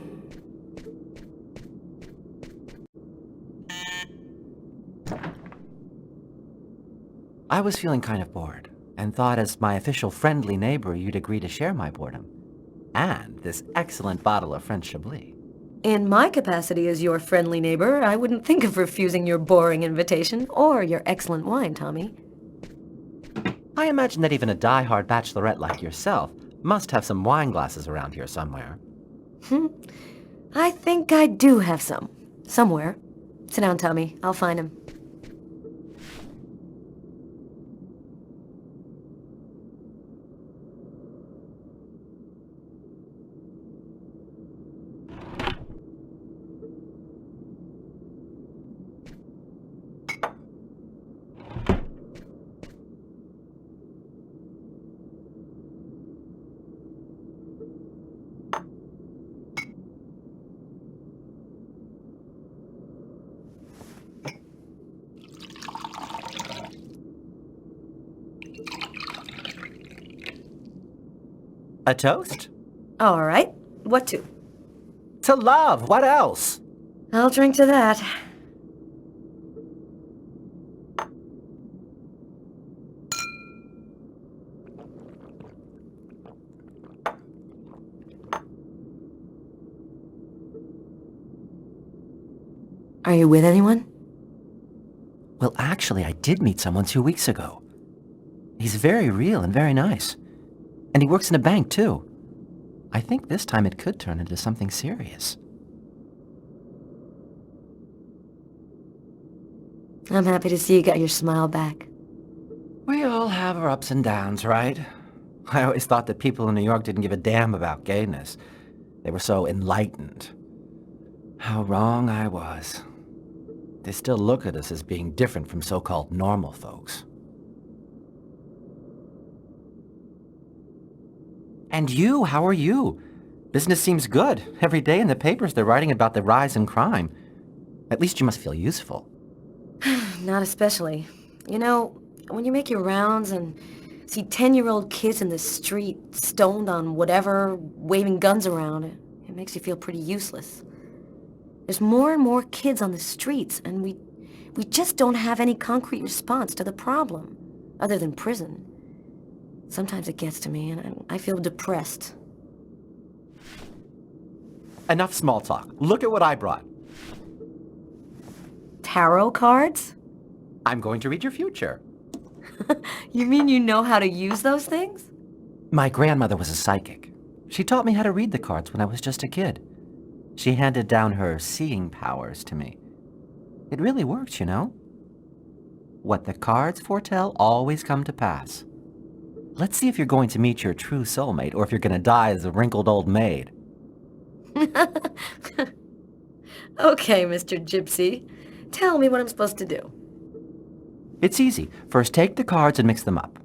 [SPEAKER 11] I was feeling kind of bored, and thought as my official friendly neighbor you'd agree to share my boredom. And this excellent bottle of French Chablis.
[SPEAKER 2] In my capacity as your friendly neighbor, I wouldn't think of refusing your boring invitation or your excellent wine, Tommy.
[SPEAKER 11] I imagine that even a die-hard bachelorette like yourself must have some wine glasses around here somewhere.
[SPEAKER 2] I think I do have some. Somewhere. Sit down, Tommy. I'll find him.
[SPEAKER 11] A toast?
[SPEAKER 2] All right. What to?
[SPEAKER 11] To love! What else?
[SPEAKER 2] I'll drink to that. Are you with anyone?
[SPEAKER 11] Well, actually, I did meet someone 2 weeks ago. He's very real and very nice. And he works in a bank, too. I think this time it could turn into something serious.
[SPEAKER 2] I'm happy to see you got your smile back.
[SPEAKER 11] We all have our ups and downs, right? I always thought that people in New York didn't give a damn about gayness. They were so enlightened. How wrong I was. They still look at us as being different from so-called normal folks. And you, how are you? Business seems good. Every day in the papers they're writing about the rise in crime. At least you must feel useful.
[SPEAKER 2] Not especially. You know, when you make your rounds and see 10-year-old kids in the street, stoned on whatever, waving guns around, it makes you feel pretty useless. There's more and more kids on the streets, and we just don't have any concrete response to the problem, other than prison. Sometimes it gets to me, and I feel depressed.
[SPEAKER 11] Enough small talk. Look at what I brought.
[SPEAKER 2] Tarot cards?
[SPEAKER 11] I'm going to read your future.
[SPEAKER 2] You mean you know how to use those things?
[SPEAKER 11] My grandmother was a psychic. She taught me how to read the cards when I was just a kid. She handed down her seeing powers to me. It really works, you know? What the cards foretell always come to pass. Let's see if you're going to meet your true soulmate, or if you're going to die as a wrinkled old maid.
[SPEAKER 2] Okay, Mr. Gypsy. Tell me what I'm supposed to do.
[SPEAKER 11] It's easy. First, take the cards and mix them up.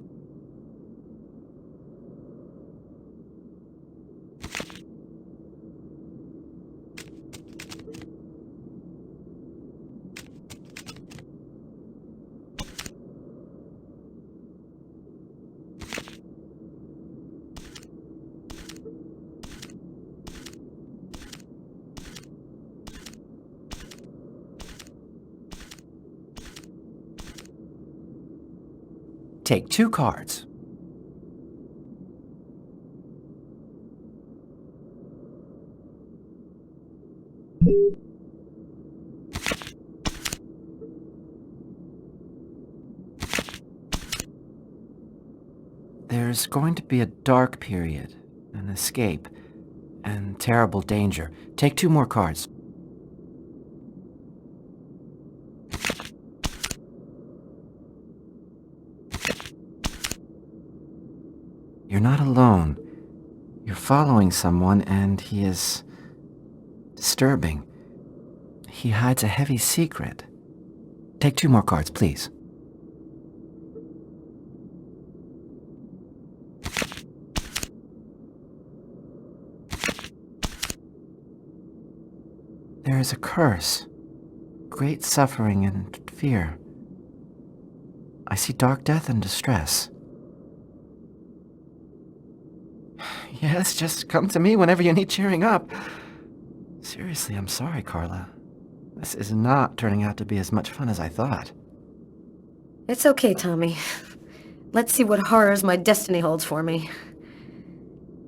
[SPEAKER 11] Take 2 cards. There's going to be a dark period, an escape, and terrible danger. Take 2 more cards. You're not alone. You're following someone, and he is disturbing. He hides a heavy secret. Take 2 more cards, please. There is a curse, great suffering and fear. I see dark death and distress. Yes, just come to me whenever you need cheering up. Seriously, I'm sorry, Carla. This is not turning out to be as much fun as I thought.
[SPEAKER 2] It's okay, Tommy. Let's see what horrors my destiny holds for me.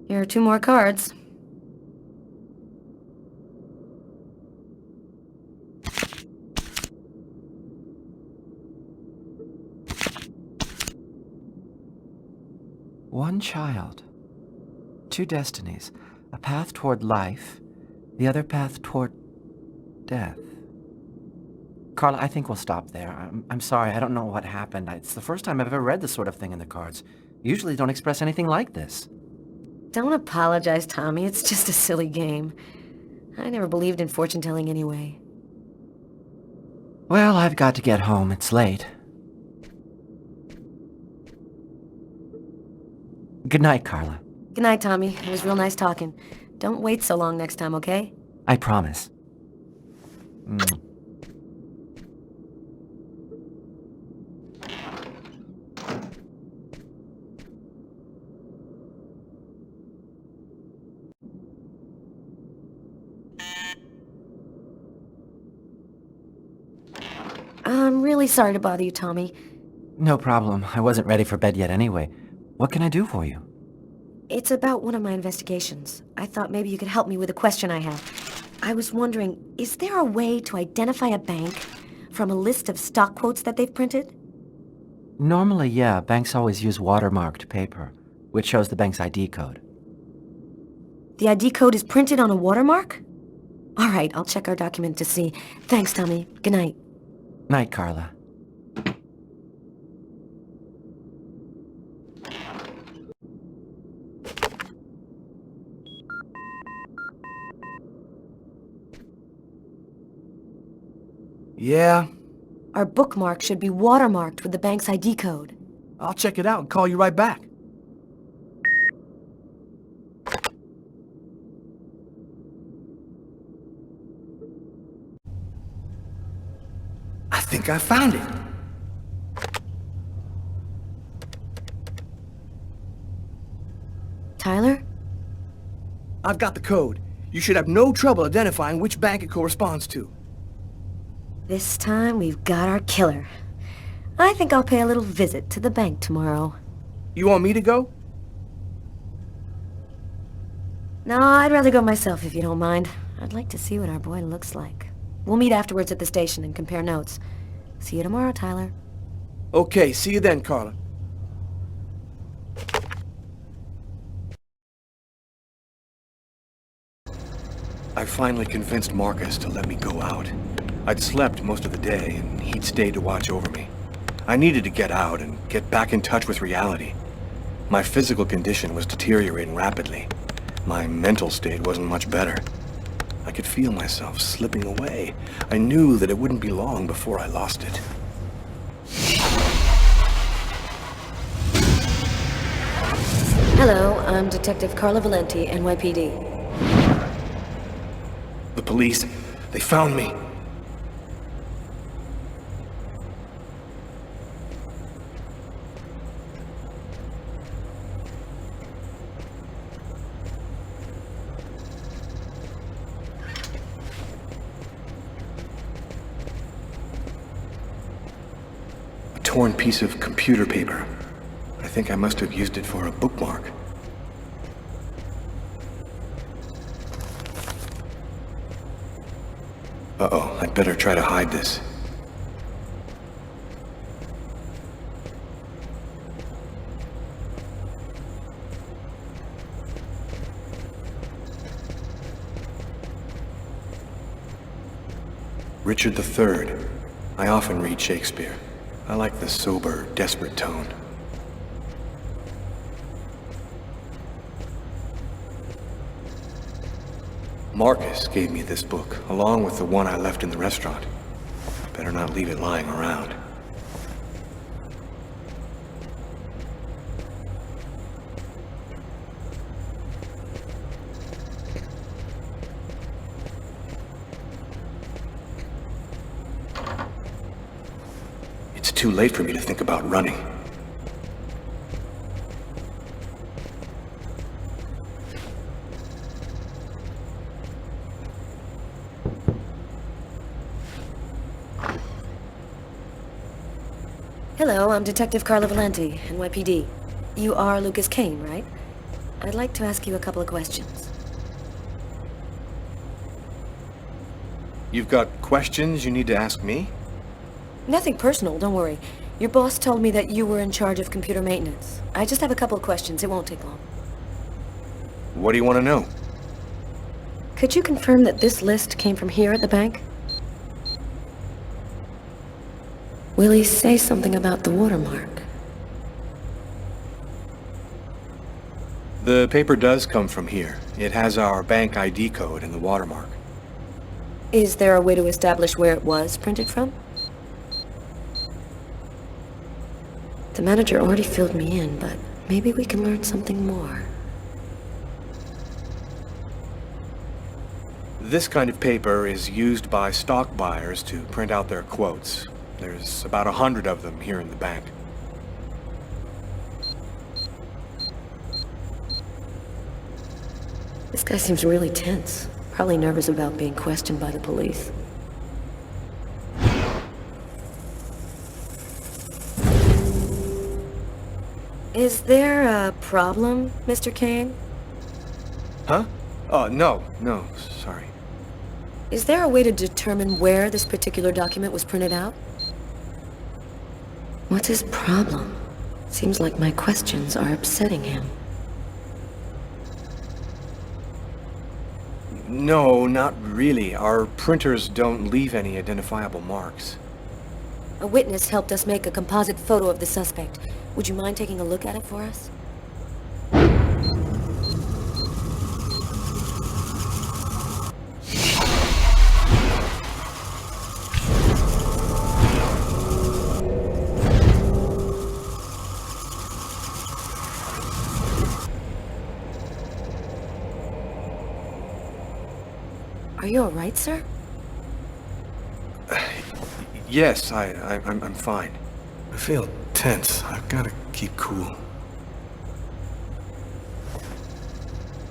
[SPEAKER 2] Here are 2 more cards.
[SPEAKER 11] One child, 2 destinies, a path toward life, the other path toward death. Carla, I think we'll stop there. I'm sorry, I don't know what happened. It's the first time I've ever read this sort of thing in the cards. Usually don't express anything like this.
[SPEAKER 2] Don't apologize, Tommy. It's just a silly game. I never believed in fortune-telling anyway.
[SPEAKER 11] Well, I've got to get home. It's late. Good night, Carla.
[SPEAKER 2] Good night, Tommy. It was real nice talking. Don't wait so long next time, okay?
[SPEAKER 11] I promise.
[SPEAKER 2] I'm really sorry to bother you, Tommy.
[SPEAKER 11] No problem. I wasn't ready for bed yet anyway. What can I do for you?
[SPEAKER 2] It's about one of my investigations. I thought maybe you could help me with a question I have. I was wondering, is there a way to identify a bank from a list of stock quotes that they've printed?
[SPEAKER 11] Normally, yeah. Banks always use watermarked paper, which shows the bank's ID code.
[SPEAKER 2] The ID code is printed on a watermark? All right, I'll check our document to see. Thanks, Tommy. Good night.
[SPEAKER 11] Night, Carla.
[SPEAKER 9] Yeah?
[SPEAKER 2] Our bookmark should be watermarked with the bank's ID code.
[SPEAKER 9] I'll check it out and call you right back. I think I found it.
[SPEAKER 2] Tyler?
[SPEAKER 9] I've got the code. You should have no trouble identifying which bank it corresponds to.
[SPEAKER 2] This time we've got our killer. I think I'll pay a little visit to the bank tomorrow.
[SPEAKER 9] You want me to go?
[SPEAKER 2] No, I'd rather go myself if you don't mind. I'd like to see what our boy looks like. We'll meet afterwards at the station and compare notes. See you tomorrow, Tyler.
[SPEAKER 9] Okay, see you then, Carla. I finally convinced Marcus to let me go out. I'd slept most of the day, and he'd stayed to watch over me. I needed to get out and get back in touch with reality. My physical condition was deteriorating rapidly. My mental state wasn't much better. I could feel myself slipping away. I knew that it wouldn't be long before I lost it.
[SPEAKER 2] Hello, I'm Detective Carla Valenti, NYPD.
[SPEAKER 9] The police, they found me. A torn piece of computer paper. think I must have used it for a bookmark. Uh-oh, I'd better try to hide this. Richard III. I often read Shakespeare. I like the sober, desperate tone. Marcus gave me this book, along with the one I left in the restaurant. Better not leave it lying around. It's too late for me to think about running.
[SPEAKER 2] Hello, I'm Detective Carla Valenti, NYPD. You are Lucas Kane, right? I'd like to ask you a couple of questions.
[SPEAKER 9] You've got questions you need to ask me?
[SPEAKER 2] Nothing personal, don't worry. Your boss told me that you were in charge of computer maintenance. I just have a couple of questions, it won't take long.
[SPEAKER 9] What do you want to know?
[SPEAKER 2] Could you confirm that this list came from here at the bank? Will he say something about the watermark?
[SPEAKER 9] The paper does come from here. It has our bank ID code and the watermark.
[SPEAKER 2] Is there a way to establish where it was printed from? The manager already filled me in, but maybe we can learn something more.
[SPEAKER 9] This kind of paper is used by stock buyers to print out their quotes. There's about 100 of them here in the bank.
[SPEAKER 2] This guy seems really tense. Probably nervous about being questioned by the police. Is there a problem, Mr. Kane?
[SPEAKER 9] Huh? Oh, no, sorry.
[SPEAKER 2] Is there a way to determine where this particular document was printed out? What's his problem? Seems like my questions are upsetting him.
[SPEAKER 9] No, not really. Our printers don't leave any identifiable marks.
[SPEAKER 2] A witness helped us make a composite photo of the suspect. Would you mind taking a look at it for us? Are you all right, sir?
[SPEAKER 9] Yes, I'm fine. I feel tense. I've got to keep cool.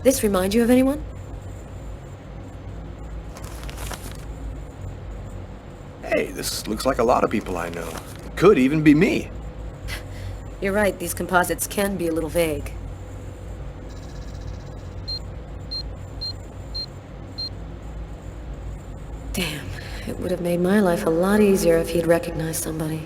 [SPEAKER 2] This remind you of anyone?
[SPEAKER 9] Hey, this looks like a lot of people I know. It could even be me.
[SPEAKER 2] You're right, these composites can be a little vague. Damn, it would have made my life a lot easier if he'd recognized somebody.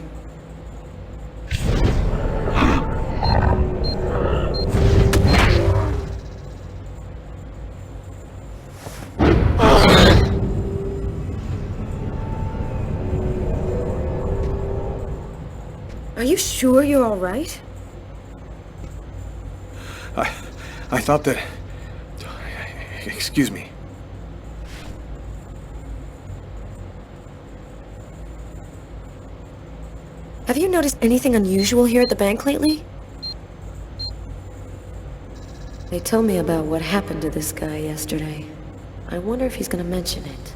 [SPEAKER 2] Are you sure you're all right?
[SPEAKER 9] I thought that... Excuse me.
[SPEAKER 2] Have you noticed anything unusual here at the bank lately? They told me about what happened to this guy yesterday. I wonder if he's gonna mention it.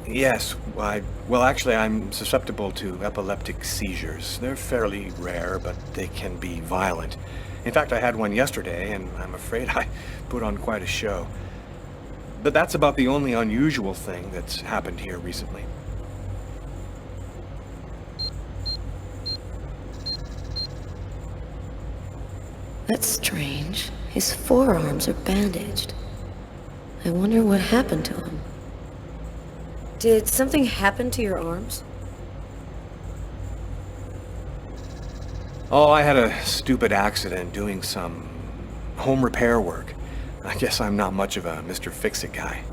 [SPEAKER 9] Yes, well, actually, I'm susceptible to epileptic seizures. They're fairly rare, but they can be violent. In fact, I had one yesterday, and I'm afraid I put on quite a show. But that's about the only unusual thing that's happened here recently.
[SPEAKER 2] That's strange. His forearms are bandaged. I wonder what happened to him. Did something happen to your arms?
[SPEAKER 9] Oh, I had a stupid accident doing some home repair work. I guess I'm not much of a Mr. Fix-It guy.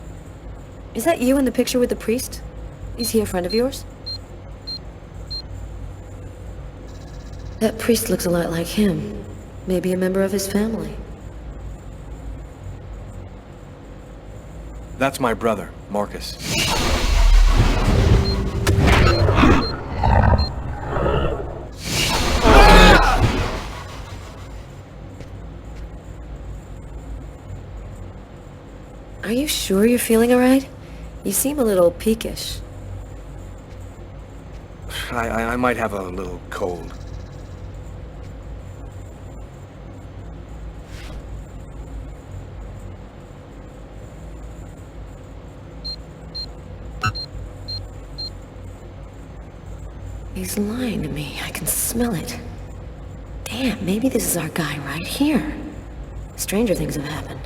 [SPEAKER 2] Is that you in the picture with the priest? Is he a friend of yours? That priest looks a lot like him. Maybe a member of his family.
[SPEAKER 9] That's my brother, Marcus.
[SPEAKER 2] Are you sure you're feeling alright? You seem a little peakish.
[SPEAKER 9] I might have a little cold.
[SPEAKER 2] He's lying to me. I can smell it. Damn, maybe this is our guy right here. Stranger things have happened.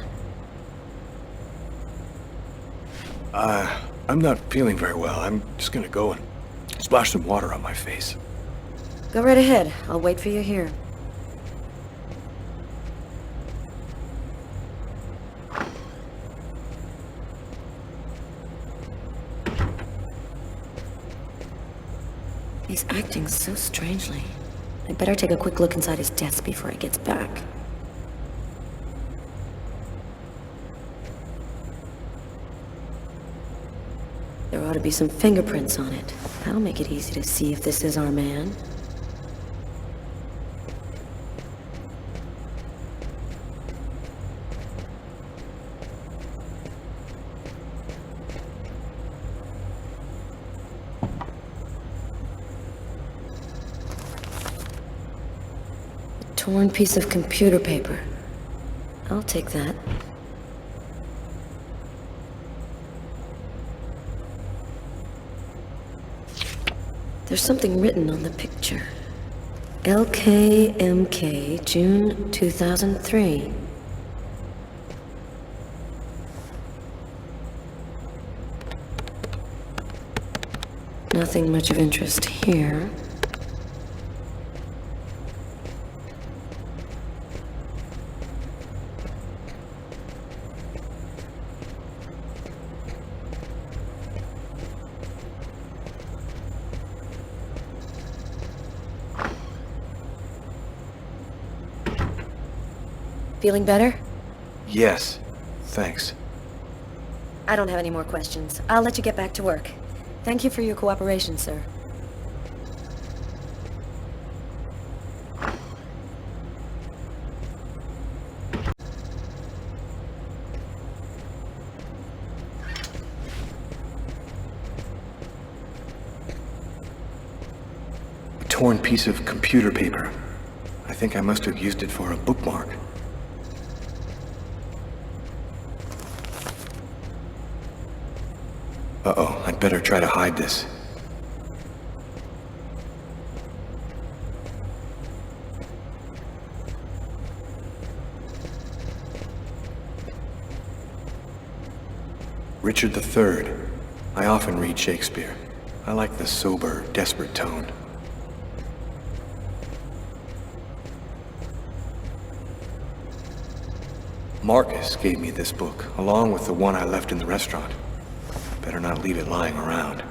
[SPEAKER 9] I'm not feeling very well. I'm just gonna go and splash some water on my face.
[SPEAKER 2] Go right ahead. I'll wait for you here. He's acting so strangely. I'd better take a quick look inside his desk before he gets back. There ought to be some fingerprints on it. That'll make it easy to see if this is our man. A torn piece of computer paper. I'll take that. There's something written on the picture. LKMK, June 2003. Nothing much of interest here. Feeling better?
[SPEAKER 9] Yes, thanks.
[SPEAKER 2] I don't have any more questions. I'll let you get back to work. Thank you for your cooperation, sir.
[SPEAKER 9] A torn piece of computer paper. I think I must have used it for a bookmark. Uh-oh, I'd better try to hide this. Richard III. I often read Shakespeare. I like the sober, desperate tone. Marcus gave me this book, along with the one I left in the restaurant. Better not leave it lying around.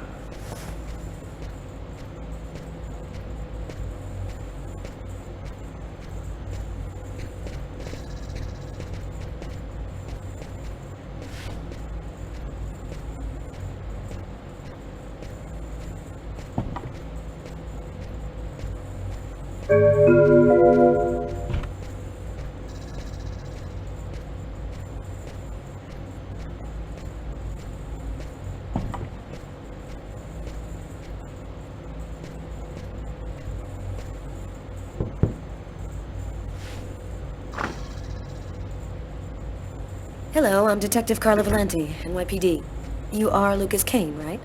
[SPEAKER 2] Hello, I'm Detective Carla Valenti, NYPD. You are Lucas Kane, right?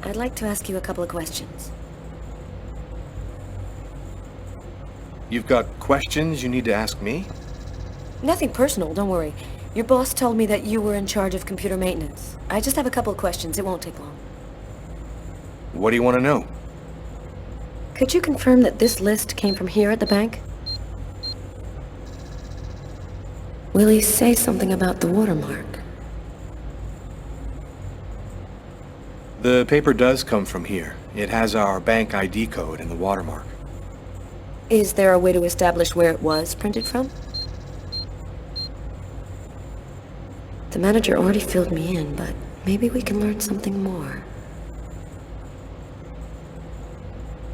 [SPEAKER 2] I'd like to ask you a couple of questions.
[SPEAKER 9] You've got questions you need to ask me?
[SPEAKER 2] Nothing personal, don't worry. Your boss told me that you were in charge of computer maintenance. I just have a couple of questions. It won't take long.
[SPEAKER 9] What do you want to know?
[SPEAKER 2] Could you confirm that this list came from here at the bank? Will he say something about the watermark?
[SPEAKER 9] The paper does come from here. It has our bank ID code and the watermark.
[SPEAKER 2] Is there a way to establish where it was printed from? The manager already filled me in, but maybe we can learn something more.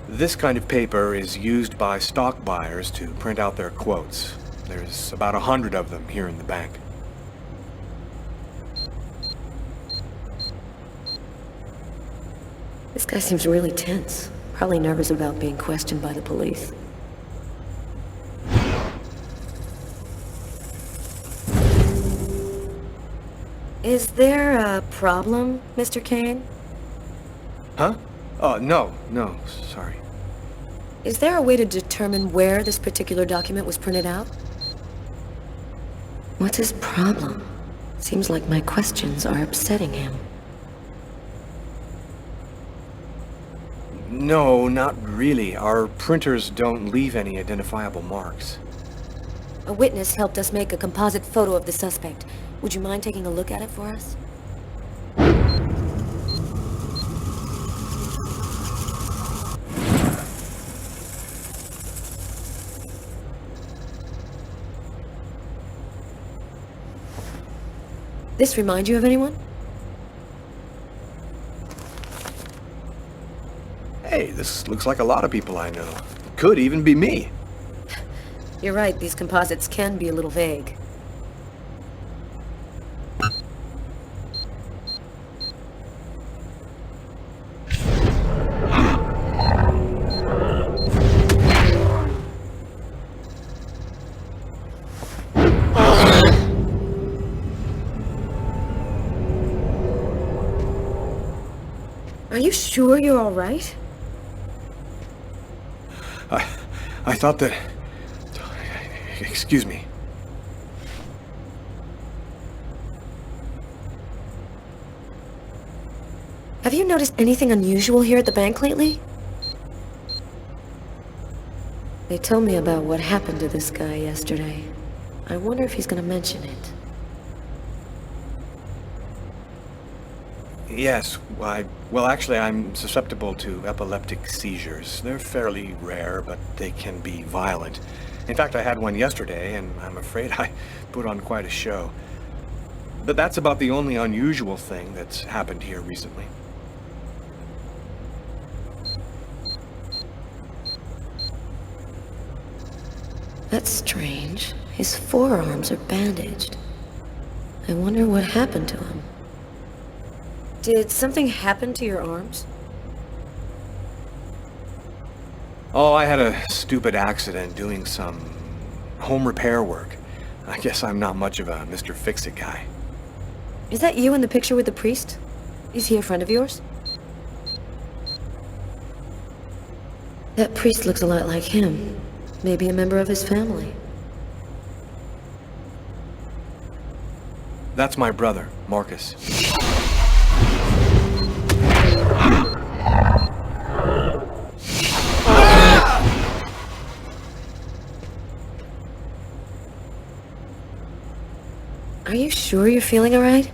[SPEAKER 9] This kind of paper is used by stock buyers to print out their quotes. There's about 100 of them here in the bank.
[SPEAKER 2] This guy seems really tense. Probably nervous about being questioned by the police. Is there a problem, Mr. Kane?
[SPEAKER 9] Huh? Oh, no, sorry.
[SPEAKER 2] Is there a way to determine where this particular document was printed out? What's his problem? Seems like my questions are upsetting him.
[SPEAKER 9] No, not really. Our printers don't leave any identifiable marks.
[SPEAKER 2] A witness helped us make a composite photo of the suspect. Would you mind taking a look at it for us? This remind you of anyone?
[SPEAKER 9] Hey, this looks like a lot of people I know. Could even be me.
[SPEAKER 2] You're right, these composites can be a little vague. Are you sure you're all right?
[SPEAKER 9] I thought that... Excuse me.
[SPEAKER 2] Have you noticed anything unusual here at the bank lately? They told me about what happened to this guy yesterday. I wonder if he's gonna mention it.
[SPEAKER 9] Yes, well, actually, I'm susceptible to epileptic seizures. They're fairly rare, but they can be violent. In fact, I had one yesterday, and I'm afraid I put on quite a show. But that's about the only unusual thing that's happened here recently.
[SPEAKER 2] That's strange. His forearms are bandaged. I wonder what happened to him. Did something happen to your arms?
[SPEAKER 9] Oh, I had a stupid accident doing some home repair work. I guess I'm not much of a Mr. Fix-It guy.
[SPEAKER 2] Is that you in the picture with the priest? Is he a friend of yours? That priest looks a lot like him. Maybe a member of his family.
[SPEAKER 9] That's my brother, Marcus.
[SPEAKER 2] Are you sure you're feeling alright?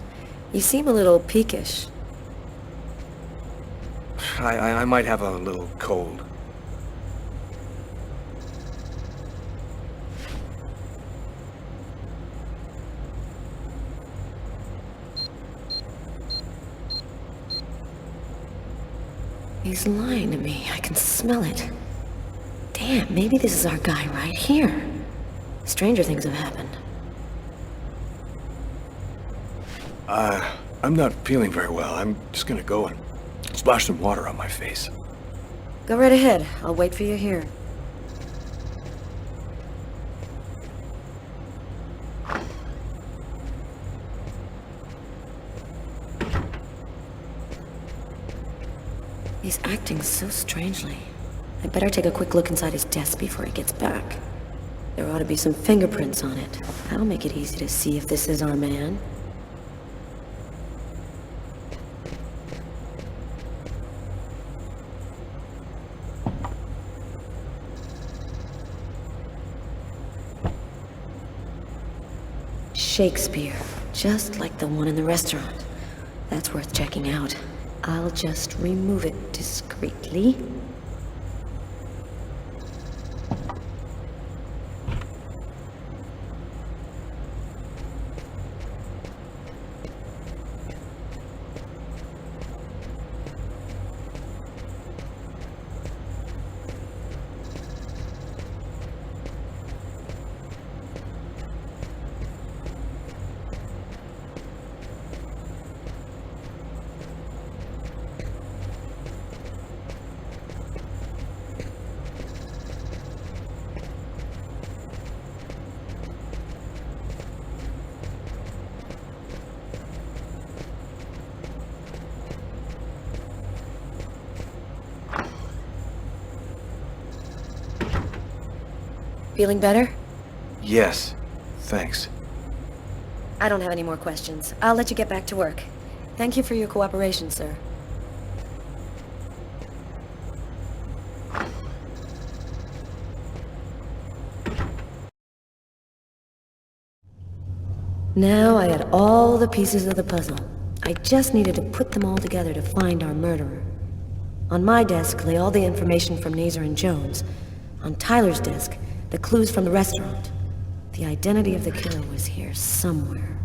[SPEAKER 2] You seem a little peakish.
[SPEAKER 9] I might have a little cold.
[SPEAKER 2] He's lying to me. I can smell it. Damn, maybe this is our guy right here. Stranger things have happened.
[SPEAKER 9] I'm not feeling very well. I'm just gonna go and splash some water on my face.
[SPEAKER 2] Go right ahead. I'll wait for you here. He's acting so strangely. I'd better take a quick look inside his desk before he gets back. There ought to be some fingerprints on it. That'll make it easy to see if this is our man. Shakespeare, just like the one in the restaurant. That's worth checking out. I'll just remove it discreetly. Feeling better?
[SPEAKER 1] Yes, thanks.
[SPEAKER 2] I don't have any more questions. I'll let you get back to work. Thank you for your cooperation, sir. Now I had all the pieces of the puzzle. I just needed to put them all together to find our murderer. On my desk lay all the information from Nazer and Jones. On Tyler's desk, the clues from the restaurant. The identity of the killer was here somewhere.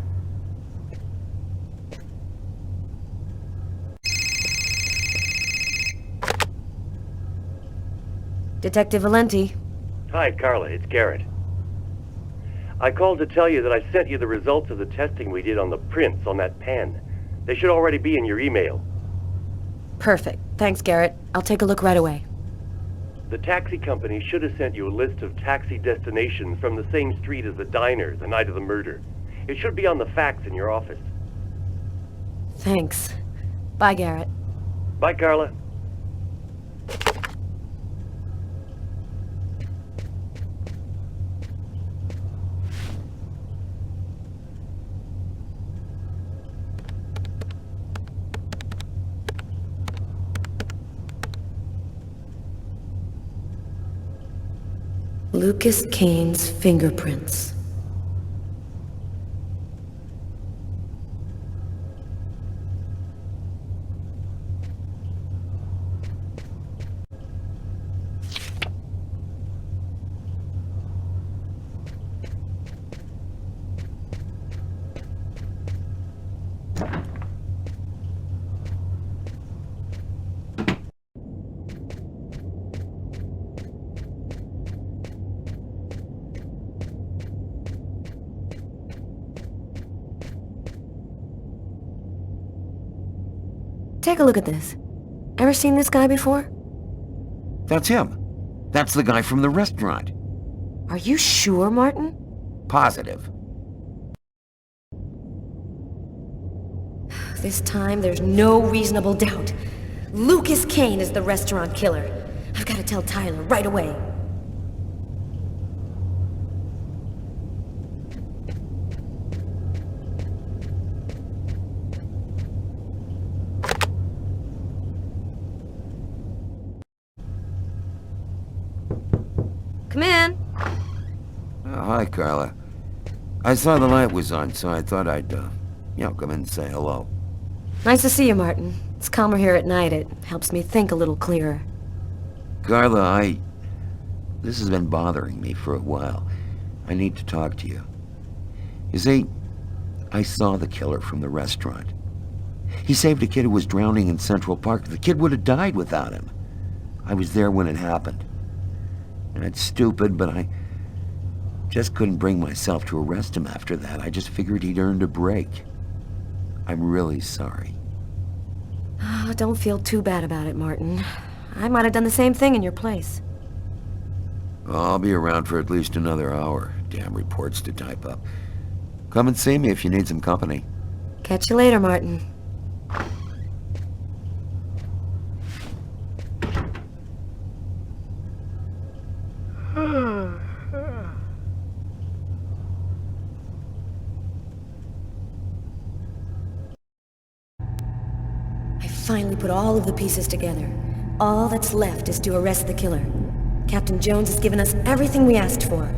[SPEAKER 2] Detective Valenti.
[SPEAKER 4] Hi, Carla. It's Garrett. I called to tell you that I sent you the results of the testing we did on the prints on that pen. They should already be in your email.
[SPEAKER 2] Perfect. Thanks, Garrett. I'll take a look right away.
[SPEAKER 4] The taxi company should have sent you a list of taxi destinations from the same street as the diner the night of the murder. It should be on the fax in your office.
[SPEAKER 2] Thanks. Bye, Garrett.
[SPEAKER 4] Bye, Carla.
[SPEAKER 2] Lucas Kane's fingerprints. Take a look at this. Ever seen this guy before?
[SPEAKER 3] That's him. That's the guy from the restaurant.
[SPEAKER 2] Are you sure, Martin?
[SPEAKER 3] Positive.
[SPEAKER 2] This time, there's no reasonable doubt. Lucas Kane is the restaurant killer. I've got to tell Tyler right away. Come in.
[SPEAKER 3] Hi, Carla. I saw the light was on, so I thought I'd, come in and say hello.
[SPEAKER 2] Nice to see you, Martin. It's calmer here at night. It helps me think a little clearer.
[SPEAKER 3] Carla, this has been bothering me for a while. I need to talk to you. You see, I saw the killer from the restaurant. He saved a kid who was drowning in Central Park. The kid would have died without him. I was there when it happened. And it's stupid, but I just couldn't bring myself to arrest him after that. I just figured he'd earned a break. I'm really sorry.
[SPEAKER 2] Oh, don't feel too bad about it, Martin. I might have done the same thing in your place.
[SPEAKER 3] I'll be around for at least another hour. Damn reports to type up. Come and see me if you need some company.
[SPEAKER 2] Catch you later, Martin. finally put all of the pieces together. All that's left is to arrest the killer. Captain Jones has given us everything we asked for.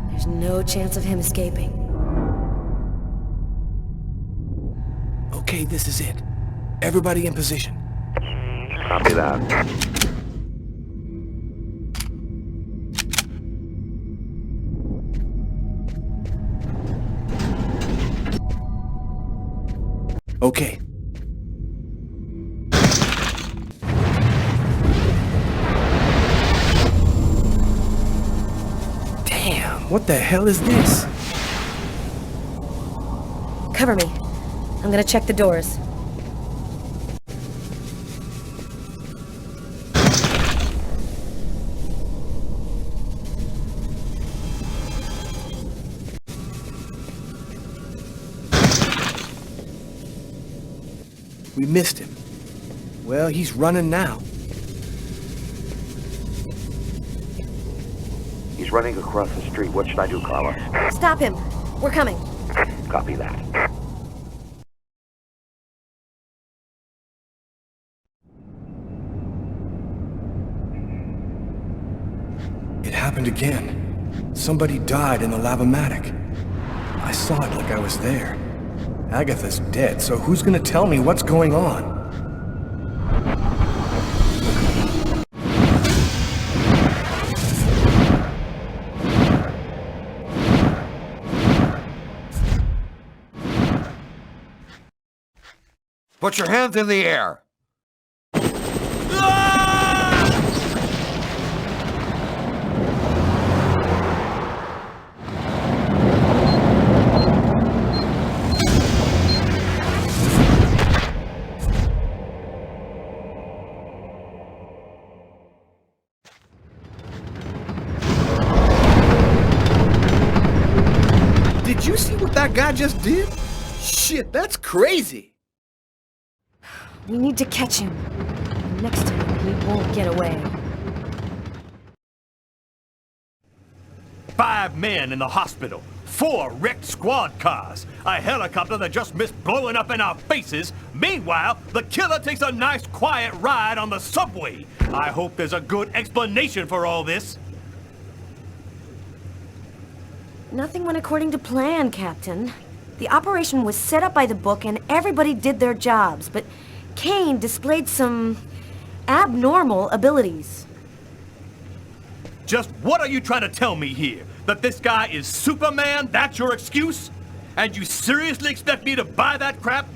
[SPEAKER 2] There's no chance of him escaping.
[SPEAKER 1] Okay, this is it. Everybody in position.
[SPEAKER 3] Copy that.
[SPEAKER 1] Okay. Damn, what the hell is this?
[SPEAKER 2] Cover me. I'm gonna check the doors.
[SPEAKER 1] We missed him. Well, he's running now.
[SPEAKER 3] He's running across the street. What should I do, Carla?
[SPEAKER 2] Stop him. We're coming.
[SPEAKER 3] Copy that.
[SPEAKER 1] It happened again. Somebody died in the lavomatic. I saw it like I was there. Agatha's dead, so who's gonna tell me what's going on?
[SPEAKER 3] Put your hands in the air!
[SPEAKER 1] Did you see what that guy just did? Shit, that's crazy!
[SPEAKER 2] We need to catch him. Next time, he won't get away.
[SPEAKER 10] 5 men in the hospital, 4 wrecked squad cars, a helicopter that just missed blowing up in our faces. Meanwhile, the killer takes a nice quiet ride on the subway. I hope there's a good explanation for all this.
[SPEAKER 2] Nothing went according to plan, Captain. The operation was set up by the book and everybody did their jobs, but Kane displayed some abnormal abilities.
[SPEAKER 10] Just what are you trying to tell me here? That this guy is Superman? That's your excuse? And you seriously expect me to buy that crap?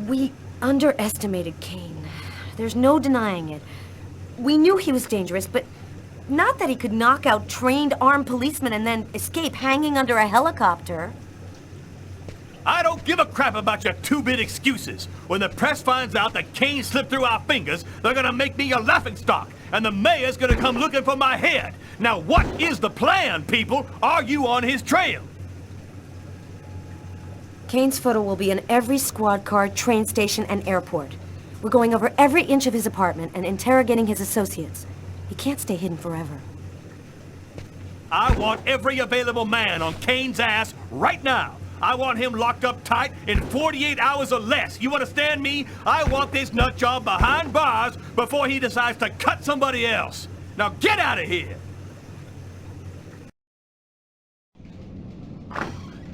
[SPEAKER 2] We underestimated Kane. There's no denying it. We knew he was dangerous, but not that he could knock out trained armed policemen and then escape hanging under a helicopter.
[SPEAKER 10] I don't give a crap about your 2-bit excuses. When the press finds out that Kane slipped through our fingers, they're gonna make me a laughingstock, and the mayor's gonna come looking for my head. Now what is the plan, people? Are you on his trail?
[SPEAKER 2] Kane's photo will be in every squad car, train station, and airport. We're going over every inch of his apartment and interrogating his associates. He can't stay hidden forever.
[SPEAKER 10] I want every available man on Kane's ass right now. I want him locked up tight in 48 hours or less. You understand me? I want this nut job behind bars before he decides to cut somebody else. Now get out of here!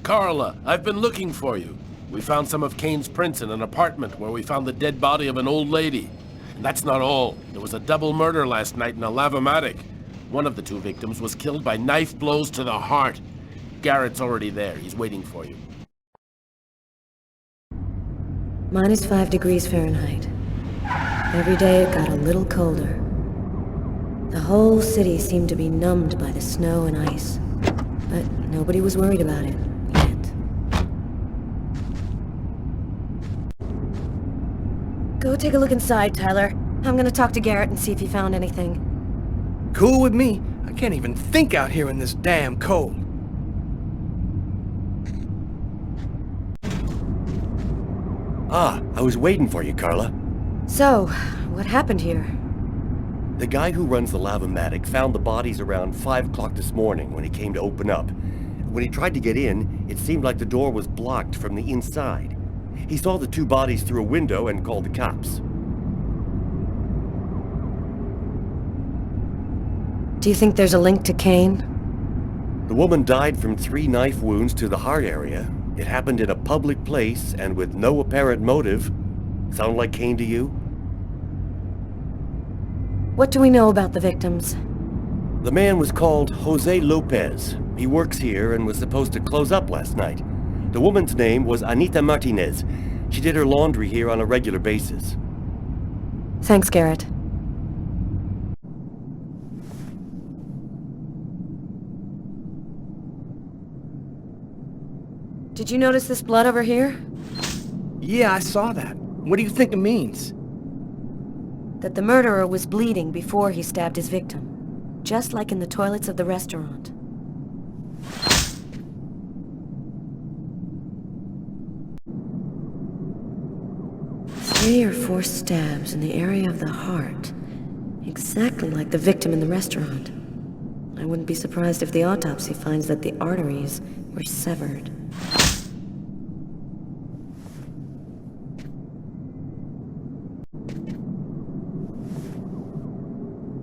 [SPEAKER 8] Carla, I've been looking for you. We found some of Kane's prints in an apartment where we found the dead body of an old lady. And that's not all. There was a double murder last night in a lavomatic. One of the 2 victims was killed by knife blows to the heart. Garrett's already there. He's waiting for you.
[SPEAKER 2] -5 degrees Fahrenheit. Every day it got a little colder. The whole city seemed to be numbed by the snow and ice. But nobody was worried about it, yet. Go take a look inside, Tyler. I'm gonna talk to Garrett and see if he found anything.
[SPEAKER 9] Cool with me. I can't even think out here in this damn cold.
[SPEAKER 4] Ah, I was waiting for you, Carla.
[SPEAKER 2] So, what happened here?
[SPEAKER 4] The guy who runs the lavomatic found the bodies around 5 o'clock this morning when he came to open up. When he tried to get in, it seemed like the door was blocked from the inside. He saw the two bodies through a window and called the cops.
[SPEAKER 2] Do you think there's a link to Kane?
[SPEAKER 4] The woman died from 3 knife wounds to the heart area. It happened in a public place and with no apparent motive. Sound like Kane to you?
[SPEAKER 2] What do we know about the victims?
[SPEAKER 4] The man was called Jose Lopez. He works here and was supposed to close up last night. The woman's name was Anita Martinez. She did her laundry here on a regular basis.
[SPEAKER 2] Thanks, Garrett. Did you notice this blood over here?
[SPEAKER 9] Yeah, I saw that. What do you think it means?
[SPEAKER 2] That the murderer was bleeding before he stabbed his victim. Just like in the toilets of the restaurant. Three or 4 stabs in the area of the heart. Exactly like the victim in the restaurant. I wouldn't be surprised if the autopsy finds that the arteries were severed.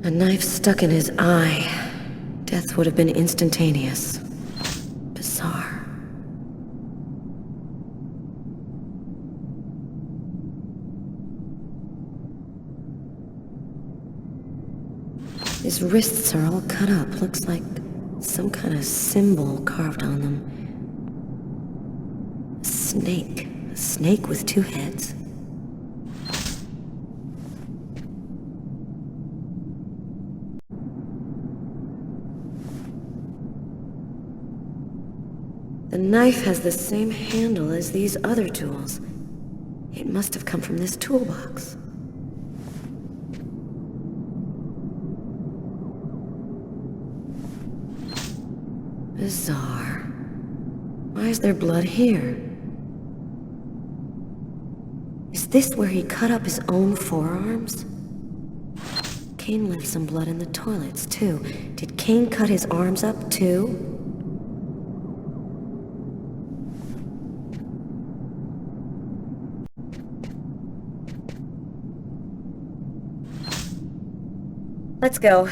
[SPEAKER 2] A knife stuck in his eye. Death would have been instantaneous. Bizarre. His wrists are all cut up. Looks like some kind of symbol carved on them. A snake. A snake with 2 heads. The knife has the same handle as these other tools. It must have come from this toolbox. Bizarre. Why is there blood here? Is this where he cut up his own forearms? Kane left some blood in the toilets, too. Did Kane cut his arms up, too? Let's go.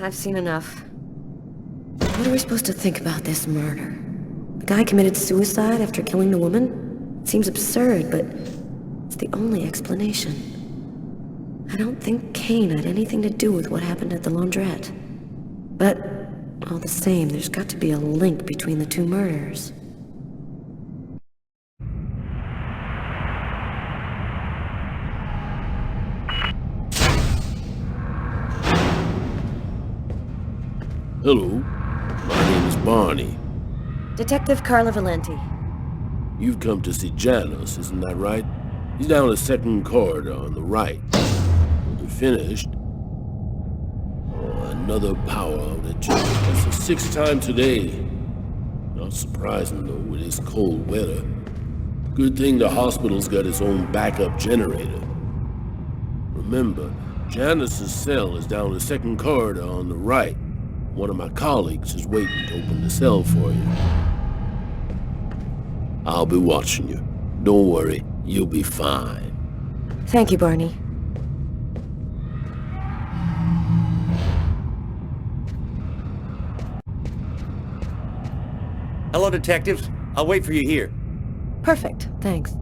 [SPEAKER 2] I've seen enough. What are we supposed to think about this murder? The guy committed suicide after killing the woman? It seems absurd, but it's the only explanation. I don't think Kane had anything to do with what happened at the laundrette. But, all the same, there's got to be a link between the 2 murders.
[SPEAKER 8] Hello, my name is Barney.
[SPEAKER 2] Detective Carla Valenti.
[SPEAKER 8] You've come to see Janus, isn't that right? He's down the 2nd corridor on the right. When you're finished... Oh, another power outage. That's the 6th time today. Not surprising, though, with this cold weather. Good thing the hospital's got its own backup generator. Remember, Janus's cell is down the 2nd corridor on the right. One of my colleagues is waiting to open the cell for you. I'll be watching you. Don't worry, you'll be fine.
[SPEAKER 2] Thank you, Barney.
[SPEAKER 4] Hello, detectives. I'll wait for you here.
[SPEAKER 2] Perfect, thanks.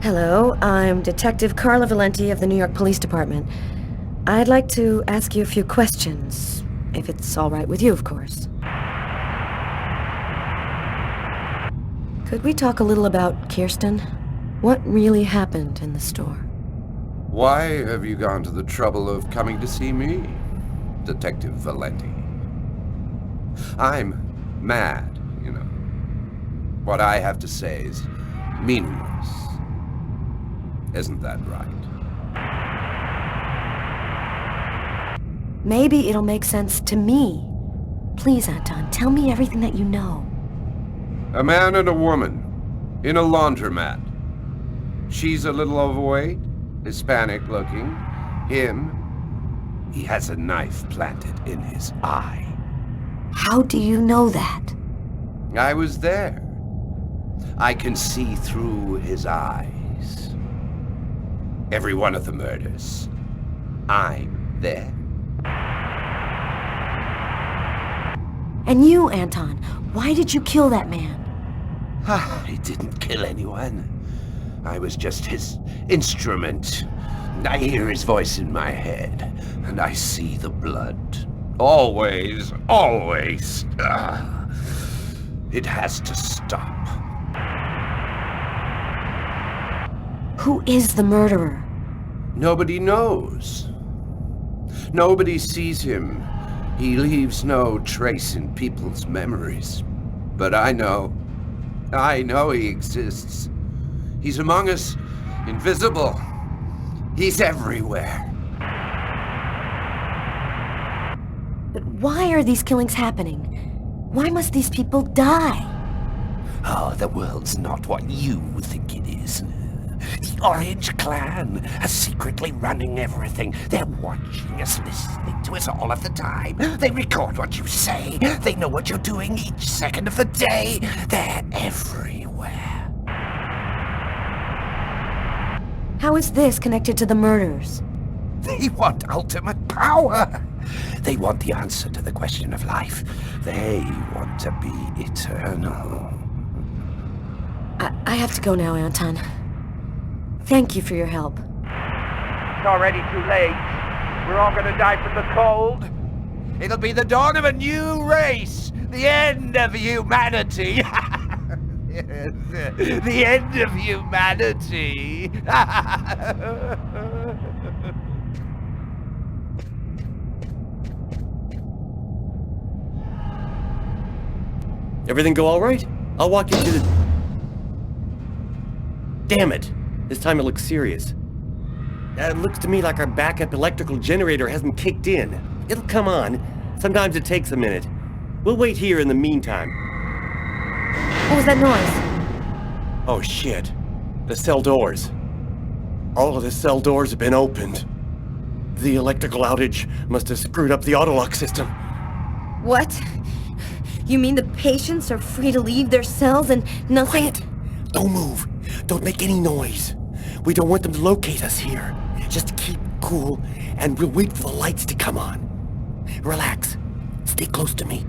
[SPEAKER 2] Hello, I'm Detective Carla Valenti of the New York Police Department. I'd like to ask you a few questions, if it's all right with you, of course. Could we talk a little about Kirsten? What really happened in the store?
[SPEAKER 12] Why have you gone to the trouble of coming to see me, Detective Valenti? I'm mad, you know. What I have to say is meaningless. Isn't that right?
[SPEAKER 2] Maybe it'll make sense to me. Please, Anton, tell me everything that you know.
[SPEAKER 12] A man and a woman in a laundromat. She's a little overweight, Hispanic looking. Him, he has a knife planted in his eye.
[SPEAKER 2] How do you know that?
[SPEAKER 12] I was there. I can see through his eyes. Every one of the murders. I'm there.
[SPEAKER 2] And you, Anton, why did you kill that man?
[SPEAKER 12] I didn't kill anyone. I was just his instrument. I hear his voice in my head, and I see the blood. Always, always. It has to stop.
[SPEAKER 2] Who is the murderer?
[SPEAKER 12] Nobody knows. Nobody sees him. He leaves no trace in people's memories. But I know. I know he exists. He's among us, invisible. He's everywhere.
[SPEAKER 2] But why are these killings happening? Why must these people die?
[SPEAKER 6] Oh, the world's not what you think it is. The Orange Clan are secretly running everything. They're watching us, listening to us all of the time. They record what you say. They know what you're doing each second of the day. They're everywhere.
[SPEAKER 2] How is this connected to the murders?
[SPEAKER 6] They want ultimate power. They want the answer to the question of life. They want to be eternal.
[SPEAKER 2] I have to go now, Anton. Thank you for your help.
[SPEAKER 13] It's already too late. We're all gonna die from the cold. It'll be the dawn of a new race. The end of humanity. The end of humanity.
[SPEAKER 4] Everything go all right? I'll walk you to the... Damn it! This time it looks serious. It looks to me like our backup electrical generator hasn't kicked in. It'll come on. Sometimes it takes a minute. We'll wait here in the meantime.
[SPEAKER 2] What was that noise?
[SPEAKER 4] Oh shit. The cell doors. All of the cell doors have been opened. The electrical outage must have screwed up the autolock system.
[SPEAKER 2] What? You mean the patients are free to leave their cells and nothing...
[SPEAKER 4] Quiet. Don't move. Don't make any noise. We don't want them to locate us here. Just keep cool, and we'll wait for the lights to come on. Relax. Stay close to me.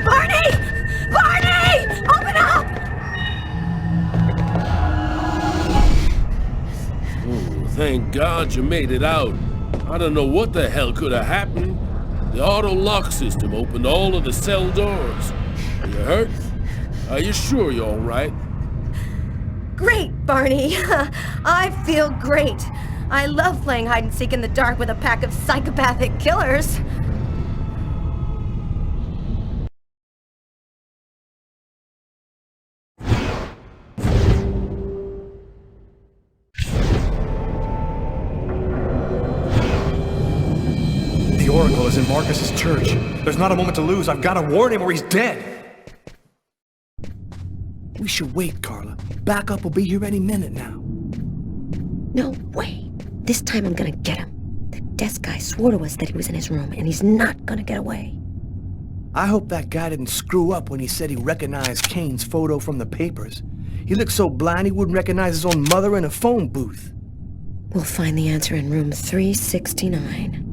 [SPEAKER 2] Barney! Barney! Open up!
[SPEAKER 8] Thank God you made it out. I don't know what the hell could have happened. The auto lock system opened all of the cell doors. Are you hurt? Are you sure you're all right?
[SPEAKER 2] Great, Barney. I feel great. I love playing hide and seek in the dark with a pack of psychopathic killers.
[SPEAKER 9] The Oracle is in Marcus's church. There's not a moment to lose. I've got to warn him or he's dead. We should wait, Carla. Backup will be here any minute now.
[SPEAKER 2] No way. This time I'm gonna get him. The desk guy swore to us that he was in his room, and he's not gonna get away.
[SPEAKER 9] I hope that guy didn't screw up when he said he recognized Kane's photo from the papers. He looked so blind he wouldn't recognize his own mother in a phone booth.
[SPEAKER 2] We'll find the answer in room 369.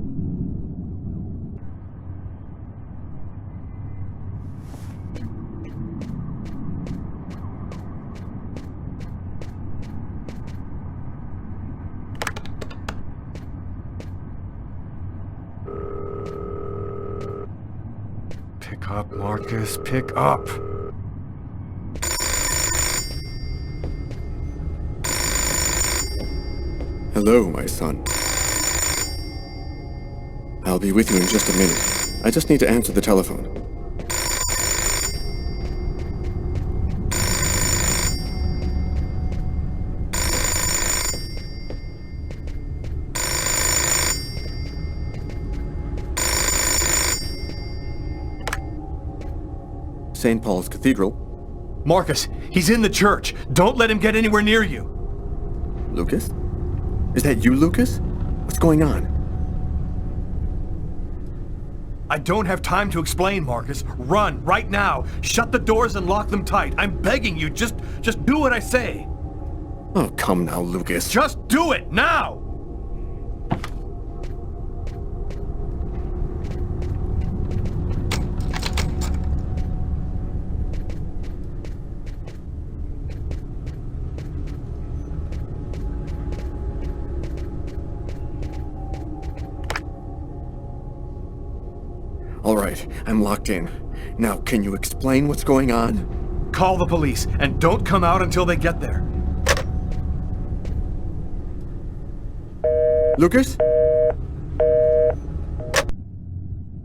[SPEAKER 9] Pick up, Marcus, pick up.
[SPEAKER 14] Hello, my son. I'll be with you in just a minute. I just need to answer the telephone. St. Paul's Cathedral.
[SPEAKER 10] Marcus, he's in the church. Don't let him get anywhere near you.
[SPEAKER 14] Lucas? Is that you, Lucas? What's going on?
[SPEAKER 10] I don't have time to explain, Marcus. Run, right now. Shut the doors and lock them tight. I'm begging you, just do what I say.
[SPEAKER 14] Oh, come now, Lucas.
[SPEAKER 10] Just do it, now!
[SPEAKER 14] All right, I'm locked in. Now, can you explain what's going on?
[SPEAKER 10] Call the police, and don't come out until they get there.
[SPEAKER 14] Lucas?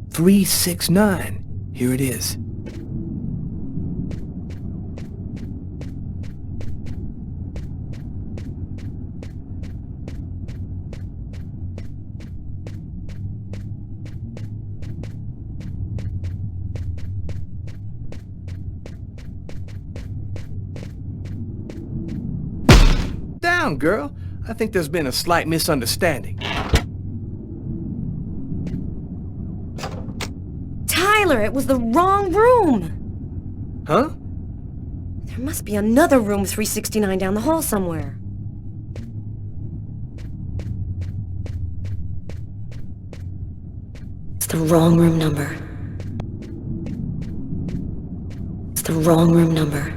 [SPEAKER 1] 369. Here it is.
[SPEAKER 9] Down, girl. I think there's been a slight misunderstanding.
[SPEAKER 2] Tyler, it was the wrong room!
[SPEAKER 9] Huh?
[SPEAKER 2] There must be another room 369 down the hall somewhere. It's the wrong room number. It's the wrong room number.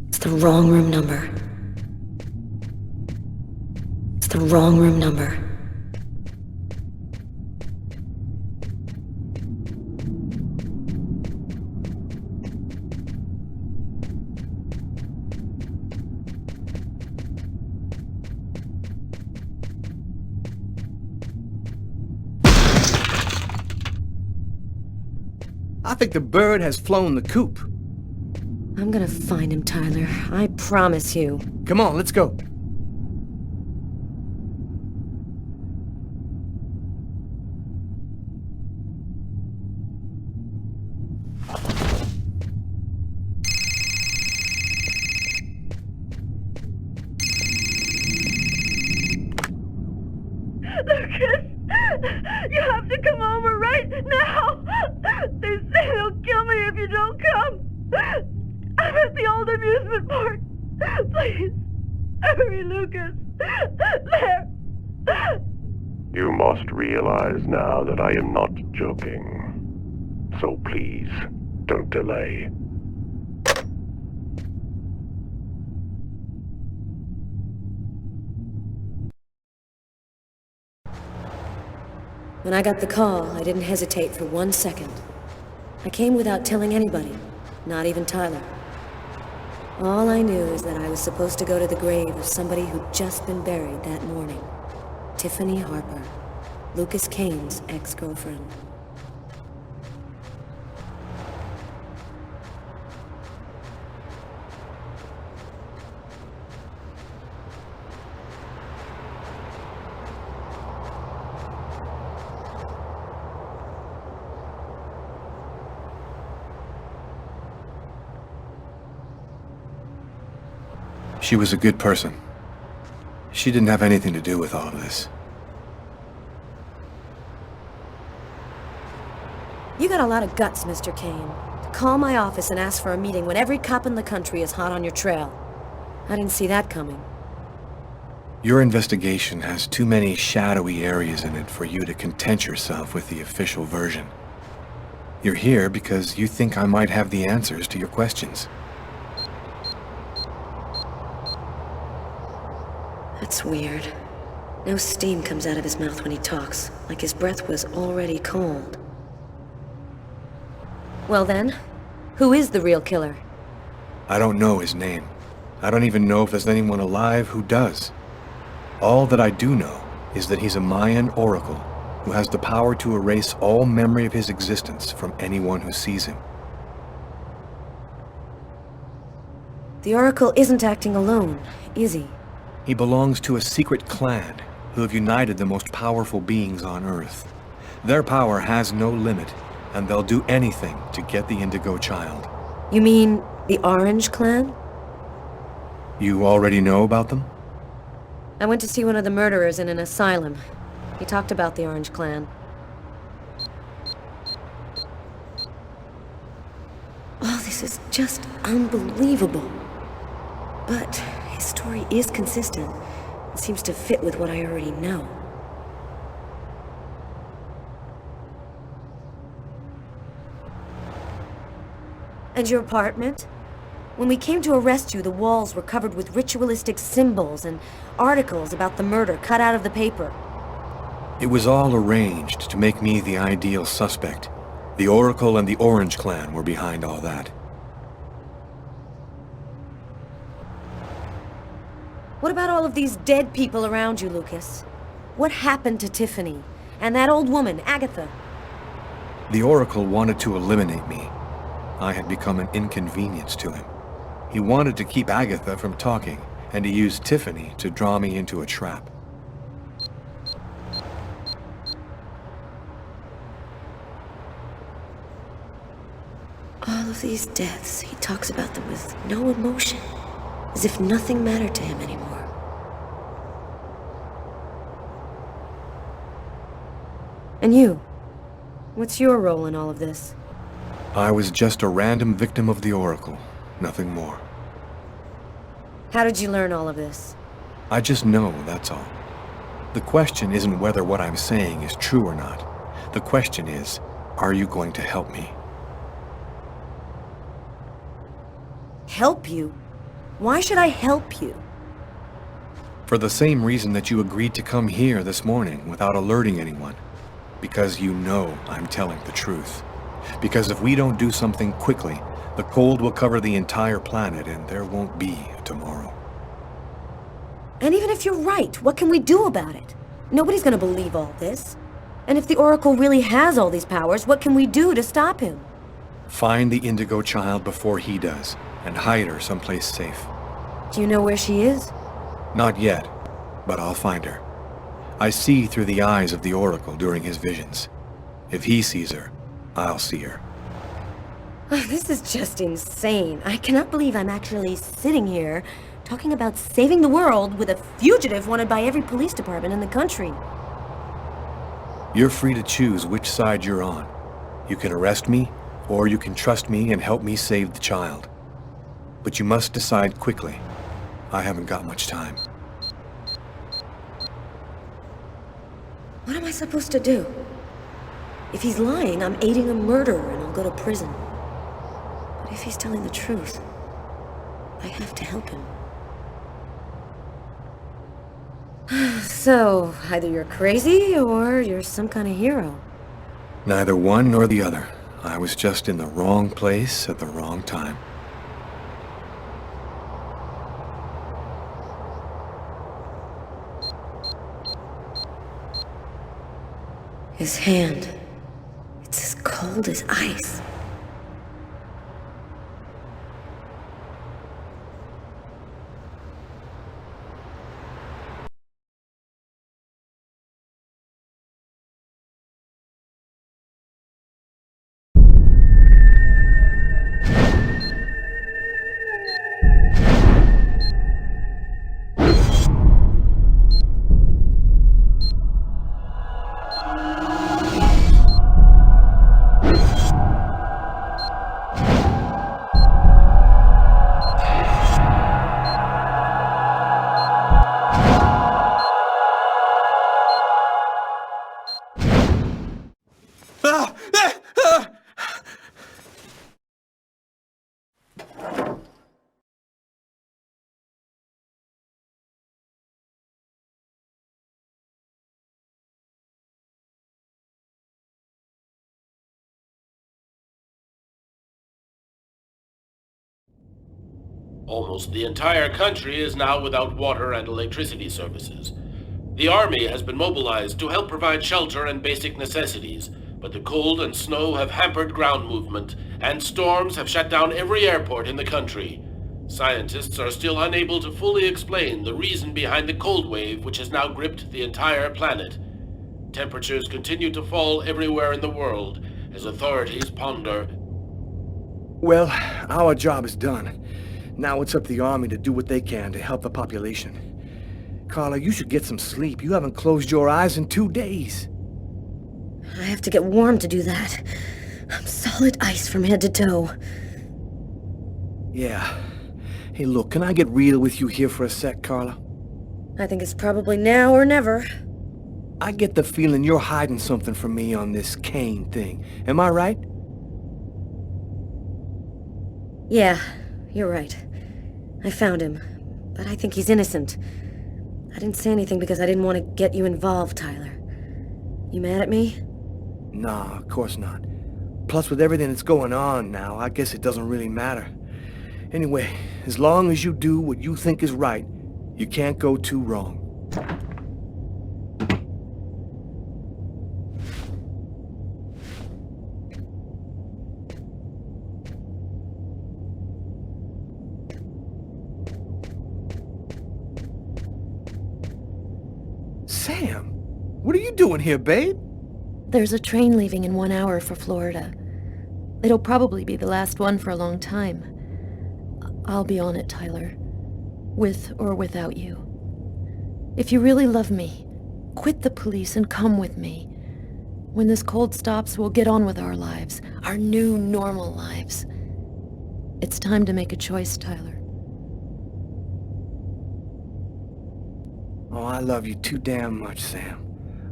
[SPEAKER 2] It's the wrong room number. It's the wrong room number.
[SPEAKER 9] I think the bird has flown the coop.
[SPEAKER 2] I'm gonna find him, Tyler. I promise you.
[SPEAKER 9] Come on, let's go.
[SPEAKER 15] Lucas! You have to come over right now! They say they'll kill me if you don't come! I'm at the old amusement park! Please! Hurry, Lucas! There!
[SPEAKER 16] You must realize now that I am not joking. So please, don't delay.
[SPEAKER 2] When I got the call, I didn't hesitate for 1 second. I came without telling anybody, not even Tyler. All I knew is that I was supposed to go to the grave of somebody who'd just been buried that morning. Tiffany Harper, Lucas Kane's ex-girlfriend.
[SPEAKER 1] She was a good person. She didn't have anything to do with all of this.
[SPEAKER 2] You got a lot of guts, Mr. Kane. To call my office and ask for a meeting when every cop in the country is hot on your trail. I didn't see that coming.
[SPEAKER 1] Your investigation has too many shadowy areas in it for you to content yourself with the official version. You're here because you think I might have the answers to your questions.
[SPEAKER 2] That's weird. No steam comes out of his mouth when he talks, like his breath was already cold. Well then, who is the real killer?
[SPEAKER 1] I don't know his name. I don't even know if there's anyone alive who does. All that I do know is that he's a Mayan oracle who has the power to erase all memory of his existence from anyone who sees him.
[SPEAKER 2] The Oracle isn't acting alone, is he?
[SPEAKER 1] He belongs to a secret clan who have united the most powerful beings on Earth. Their power has no limit, and they'll do anything to get the Indigo child.
[SPEAKER 2] You mean the Orange Clan?
[SPEAKER 1] You already know about them?
[SPEAKER 2] I went to see one of the murderers in an asylum. He talked about the Orange Clan. Oh, this is just unbelievable. But his story is consistent. It seems to fit with what I already know. And your apartment? When we came to arrest you, the walls were covered with ritualistic symbols and articles about the murder cut out of the paper.
[SPEAKER 1] It was all arranged to make me the ideal suspect. The Oracle and the Orange Clan were behind all that.
[SPEAKER 2] What about all of these dead people around you, Lucas? What happened to Tiffany? And that old woman, Agatha?
[SPEAKER 1] The Oracle wanted to eliminate me. I had become an inconvenience to him. He wanted to keep Agatha from talking, and he used Tiffany to draw me into a trap.
[SPEAKER 2] All of these deaths, he talks about them with no emotion, as if nothing mattered to him anymore. And you? What's your role in all of this?
[SPEAKER 1] I was just a random victim of the Oracle, nothing more.
[SPEAKER 2] How did you learn all of this?
[SPEAKER 1] I just know, that's all. The question isn't whether what I'm saying is true or not. The question is, are you going to help me?
[SPEAKER 2] Help you? Why should I help you?
[SPEAKER 1] For the same reason that you agreed to come here this morning without alerting anyone. Because you know I'm telling the truth. Because if we don't do something quickly, the cold will cover the entire planet and there won't be a tomorrow.
[SPEAKER 2] And even if you're right, what can we do about it? Nobody's gonna believe all this. And if the Oracle really has all these powers, what can we do to stop him?
[SPEAKER 1] Find the Indigo child before he does, and hide her someplace safe.
[SPEAKER 2] Do you know where she is?
[SPEAKER 1] Not yet, but I'll find her. I see through the eyes of the Oracle during his visions. If he sees her, I'll see her.
[SPEAKER 2] This is just insane. I cannot believe I'm actually sitting here talking about saving the world with a fugitive wanted by every police department in the country.
[SPEAKER 1] You're free to choose which side you're on. You can arrest me, or you can trust me and help me save the child. But you must decide quickly. I haven't got much time.
[SPEAKER 2] What am I supposed to do? If he's lying, I'm aiding a murderer and I'll go to prison. But if he's telling the truth, I have to help him. So, either you're crazy or you're some kind of hero.
[SPEAKER 1] Neither one nor the other. I was just in the wrong place at the wrong time.
[SPEAKER 2] His hand. It's as cold as ice.
[SPEAKER 8] Almost the entire country is now without water and electricity services. The army has been mobilized to help provide shelter and basic necessities, but the cold and snow have hampered ground movement, and storms have shut down every airport in the country. Scientists are still unable to fully explain the reason behind the cold wave which has now gripped the entire planet. Temperatures continue to fall everywhere in the world as authorities ponder.
[SPEAKER 9] Well, our job is done. Now it's up to the army to do what they can to help the population. Carla, you should get some sleep. You haven't closed your eyes in 2 days.
[SPEAKER 2] I have to get warm to do that. I'm solid ice from head to toe.
[SPEAKER 9] Yeah. Hey, look, can I get real with you here for a sec, Carla?
[SPEAKER 2] I think it's probably now or never.
[SPEAKER 9] I get the feeling you're hiding something from me on this Kane thing. Am I right?
[SPEAKER 2] Yeah, you're right. I found him, but I think he's innocent. I didn't say anything because I didn't want to get you involved, Tyler. You mad at me?
[SPEAKER 9] Nah, of course not. Plus, with everything that's going on now, I guess it doesn't really matter. Anyway, as long as you do what you think is right, you can't go too wrong. Sam, what are you doing here, babe?
[SPEAKER 2] There's a train leaving in 1 hour for Florida. It'll probably be the last one for a long time. I'll be on it, Tyler. With or without you. If you really love me, quit the police and come with me. When this cold stops, we'll get on with our lives. Our new, normal lives. It's time to make a choice, Tyler.
[SPEAKER 9] Oh, I love you too damn much, Sam.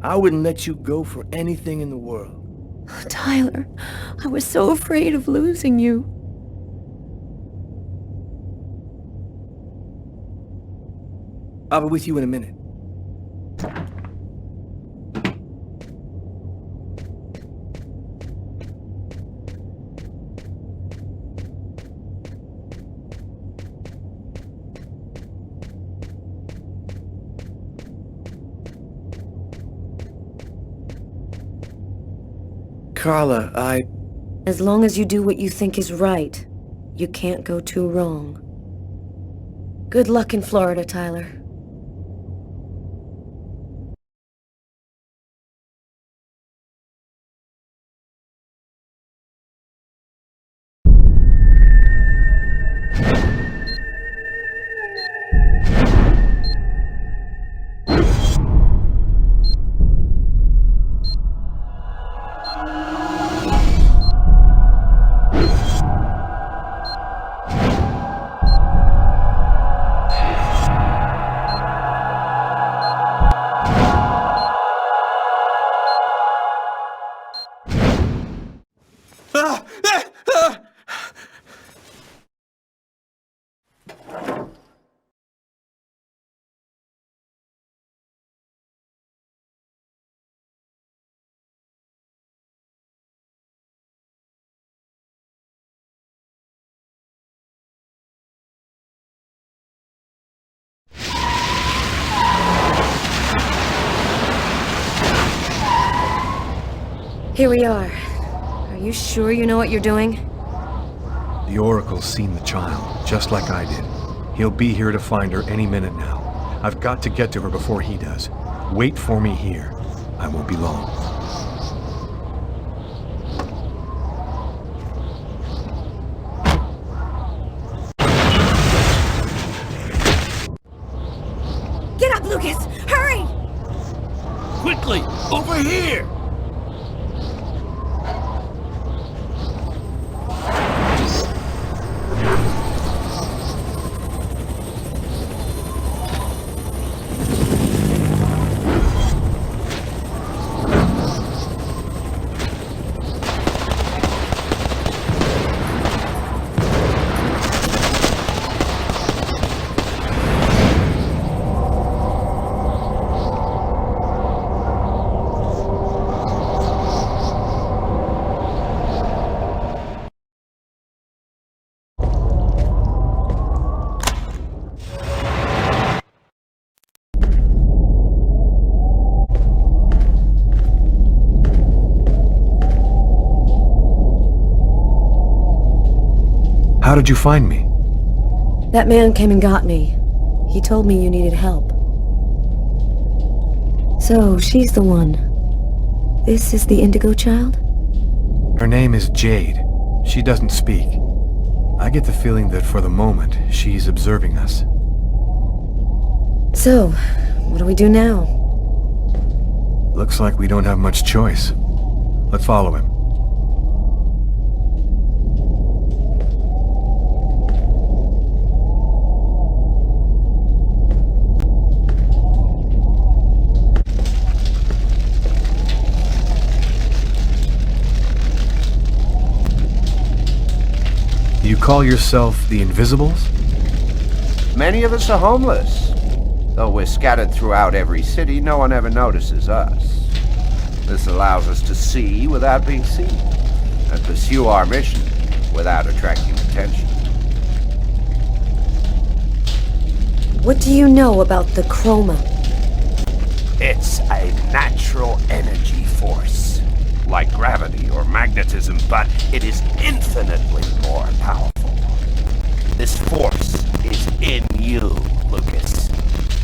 [SPEAKER 9] I wouldn't let you go for anything in the world.
[SPEAKER 2] Tyler, I was so afraid of losing you.
[SPEAKER 9] I'll be with you in a minute. Carla,
[SPEAKER 2] As long as you do what you think is right, you can't go too wrong. Good luck in Florida, Tyler. Here we are. Are you sure you know what you're doing?
[SPEAKER 1] The Oracle's seen the child, just like I did. He'll be here to find her any minute now. I've got to get to her before he does. Wait for me here. I won't be long.
[SPEAKER 2] Get up, Lucas! Hurry!
[SPEAKER 8] Quickly! Over here!
[SPEAKER 1] How did you find me?
[SPEAKER 2] That man came and got me. He told me you needed help. So, she's the one. This is the Indigo child?
[SPEAKER 1] Her name is Jade. She doesn't speak. I get the feeling that for the moment, she's observing us.
[SPEAKER 2] So, what do we do now?
[SPEAKER 1] Looks like we don't have much choice. Let's follow him. You call yourself the Invisibles?
[SPEAKER 12] Many of us are homeless. Though we're scattered throughout every city, no one ever notices us. This allows us to see without being seen, and pursue our mission without attracting attention.
[SPEAKER 2] What do you know about the chroma?
[SPEAKER 6] It's a natural energy force, like gravity or magnetism, but it is infinitely more powerful. This force is in you, Lucas,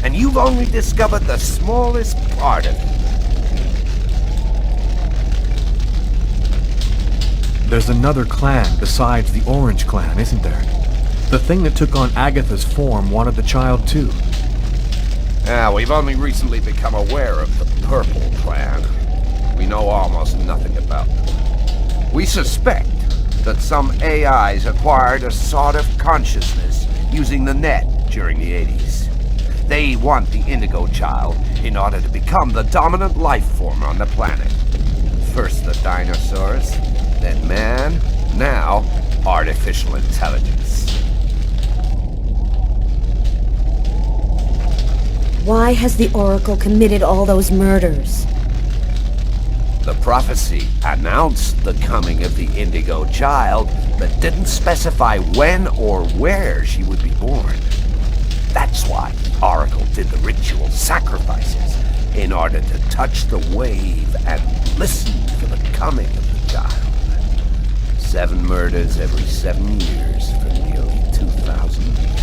[SPEAKER 6] and you've only discovered the smallest part of it.
[SPEAKER 1] There's another clan besides the Orange Clan, isn't there? The thing that took on Agatha's form wanted the child too.
[SPEAKER 6] We've only recently become aware of the Purple Clan. We know almost nothing about them. We suspect that some AIs acquired a sort of consciousness using the net during the 80s. They want the Indigo child in order to become the dominant life form on the planet. First the dinosaurs, then man, now artificial intelligence.
[SPEAKER 2] Why has the Oracle committed all those murders?
[SPEAKER 6] The prophecy announced the coming of the Indigo child, but didn't specify when or where she would be born. That's why the Oracle did the ritual sacrifices, in order to touch the wave and listen for the coming of the child. 7 murders every 7 years for nearly 2,000 years.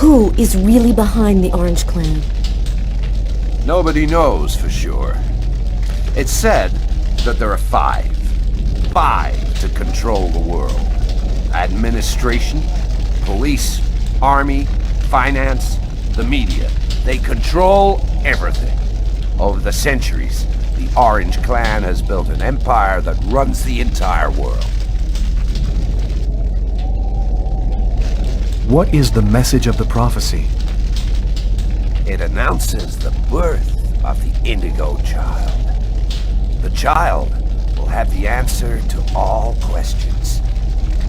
[SPEAKER 2] Who is really behind the Orange Clan?
[SPEAKER 6] Nobody knows for sure. It's said that there are 5. 5 to control the world. Administration, police, army, finance, the media. They control everything. Over the centuries, the Orange Clan has built an empire that runs the entire world.
[SPEAKER 1] What is the message of the prophecy?
[SPEAKER 6] It announces the birth of the Indigo child. The child will have the answer to all questions,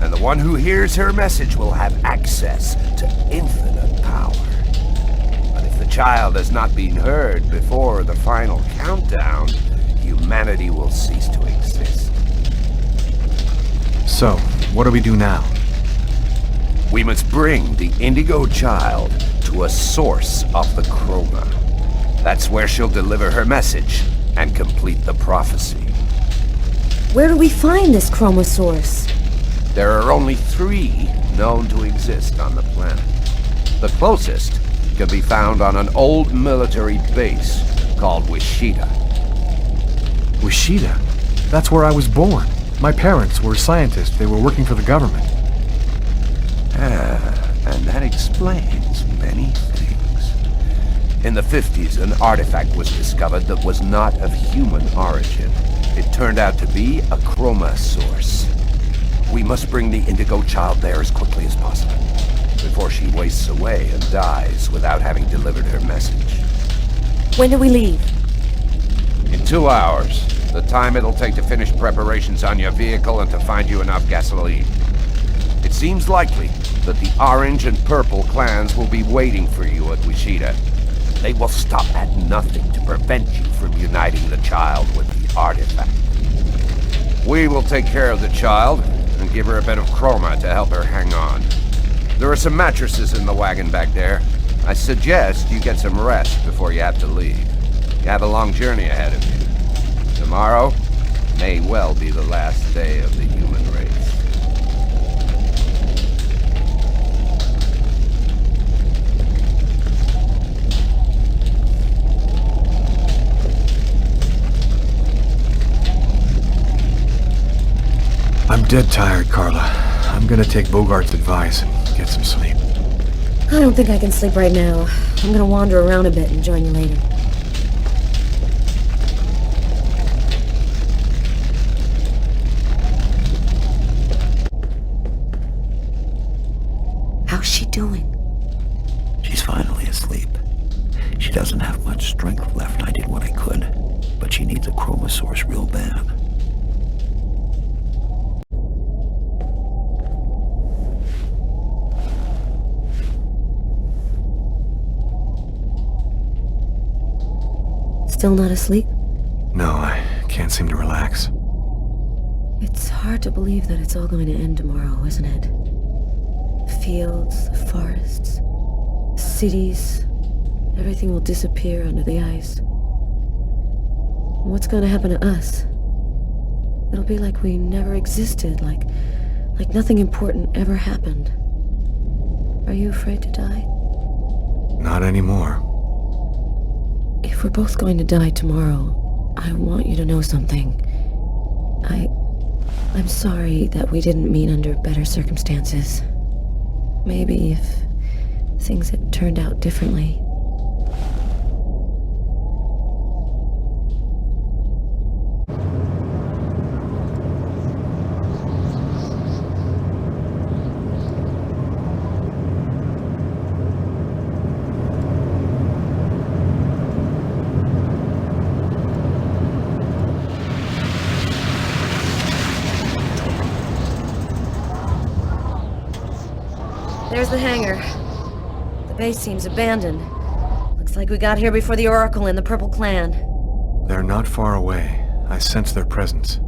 [SPEAKER 6] and the one who hears her message will have access to infinite power. But if the child has not been heard before the final countdown, humanity will cease to exist.
[SPEAKER 1] So, what do we do now?
[SPEAKER 6] We must bring the Indigo child to a source of the chroma. That's where she'll deliver her message and complete the prophecy.
[SPEAKER 2] Where do we find this chroma source?
[SPEAKER 6] There are only 3 known to exist on the planet. The closest can be found on an old military base called Wichita.
[SPEAKER 1] Wichita? That's where I was born. My parents were scientists. They were working for the government.
[SPEAKER 6] And that explains many things. In the 50s, an artifact was discovered that was not of human origin. It turned out to be a chroma source. We must bring the Indigo child there as quickly as possible, before she wastes away and dies without having delivered her message.
[SPEAKER 2] When do we leave?
[SPEAKER 6] In 2 hours. The time it'll take to finish preparations on your vehicle and to find you enough gasoline. It seems likely that the Orange and Purple clans will be waiting for you at Wichita. They will stop at nothing to prevent you from uniting the child with the artifact. We will take care of the child and give her a bit of chroma to help her hang on. There are some mattresses in the wagon back there. I suggest you get some rest before you have to leave. You have a long journey ahead of you. Tomorrow,
[SPEAKER 12] may well be the last day of the human race.
[SPEAKER 1] I'm dead tired, Carla. I'm gonna take Bogart's advice and get some sleep.
[SPEAKER 2] I don't think I can sleep right now. I'm gonna wander around a bit and join you later. How's she doing?
[SPEAKER 1] She's finally asleep. She doesn't have much strength left. I did what I could, but she needs a chromosource real bad.
[SPEAKER 2] Still not asleep?
[SPEAKER 1] No, I can't seem to relax.
[SPEAKER 2] It's hard to believe that it's all going to end tomorrow, isn't it? The fields, the forests, the cities, everything will disappear under the ice. What's going to happen to us? It'll be like we never existed, like nothing important ever happened. Are you afraid to die?
[SPEAKER 1] Not anymore.
[SPEAKER 2] If we're both going to die tomorrow, I want you to know something. I'm sorry that we didn't meet under better circumstances. Maybe if things had turned out differently. There's the hangar. The base seems abandoned. Looks like we got here before the Oracle and the Purple Clan.
[SPEAKER 1] They're not far away. I sense their presence.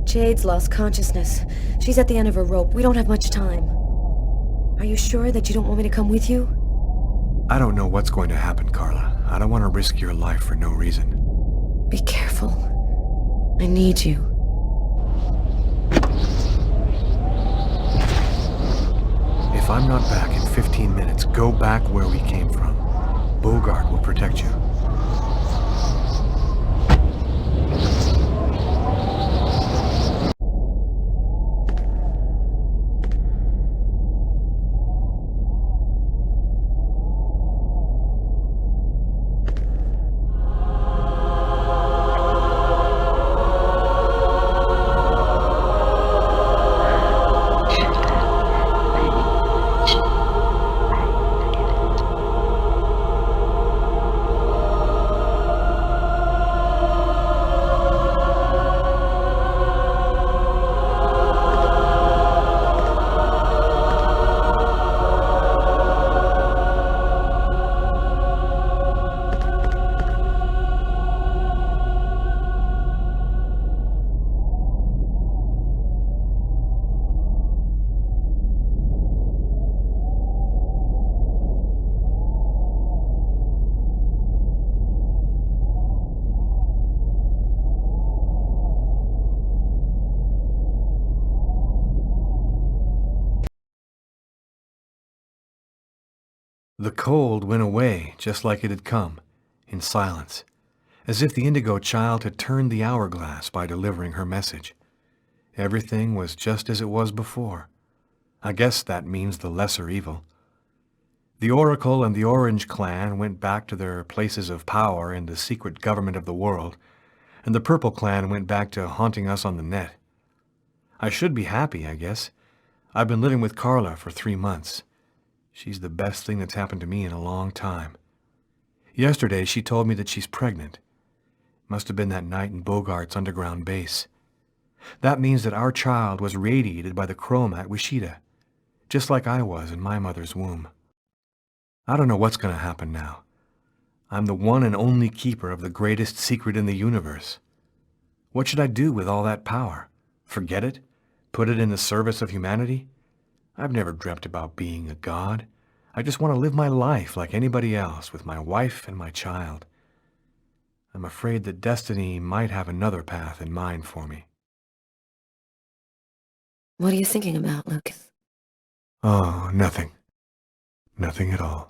[SPEAKER 2] Jade's lost consciousness. She's at the end of her rope. We don't have much time. Are you sure that you don't want me to come with you?
[SPEAKER 1] I don't know what's going to happen, Carla. I don't want to risk your life for no reason.
[SPEAKER 2] Be careful. I need you.
[SPEAKER 1] If I'm not back in 15 minutes, go back where we came from. Bogart will protect you. The cold went away just like it had come, in silence, as if the Indigo child had turned the hourglass by delivering her message. Everything was just as it was before. I guess that means the lesser evil. The Oracle and the Orange Clan went back to their places of power in the secret government of the world, and the Purple Clan went back to haunting us on the net. I should be happy, I guess. I've been living with Carla for 3 months. She's the best thing that's happened to me in a long time. Yesterday, she told me that she's pregnant. Must have been that night in Bogart's underground base. That means that our child was radiated by the chrome at Wishida, just like I was in my mother's womb. I don't know what's going to happen now. I'm the one and only keeper of the greatest secret in the universe. What should I do with all that power? Forget it? Put it in the service of humanity? I've never dreamt about being a god. I just want to live my life like anybody else with my wife and my child. I'm afraid that destiny might have another path in mind for me.
[SPEAKER 2] What are you thinking about, Lucas?
[SPEAKER 1] Oh, nothing. Nothing at all.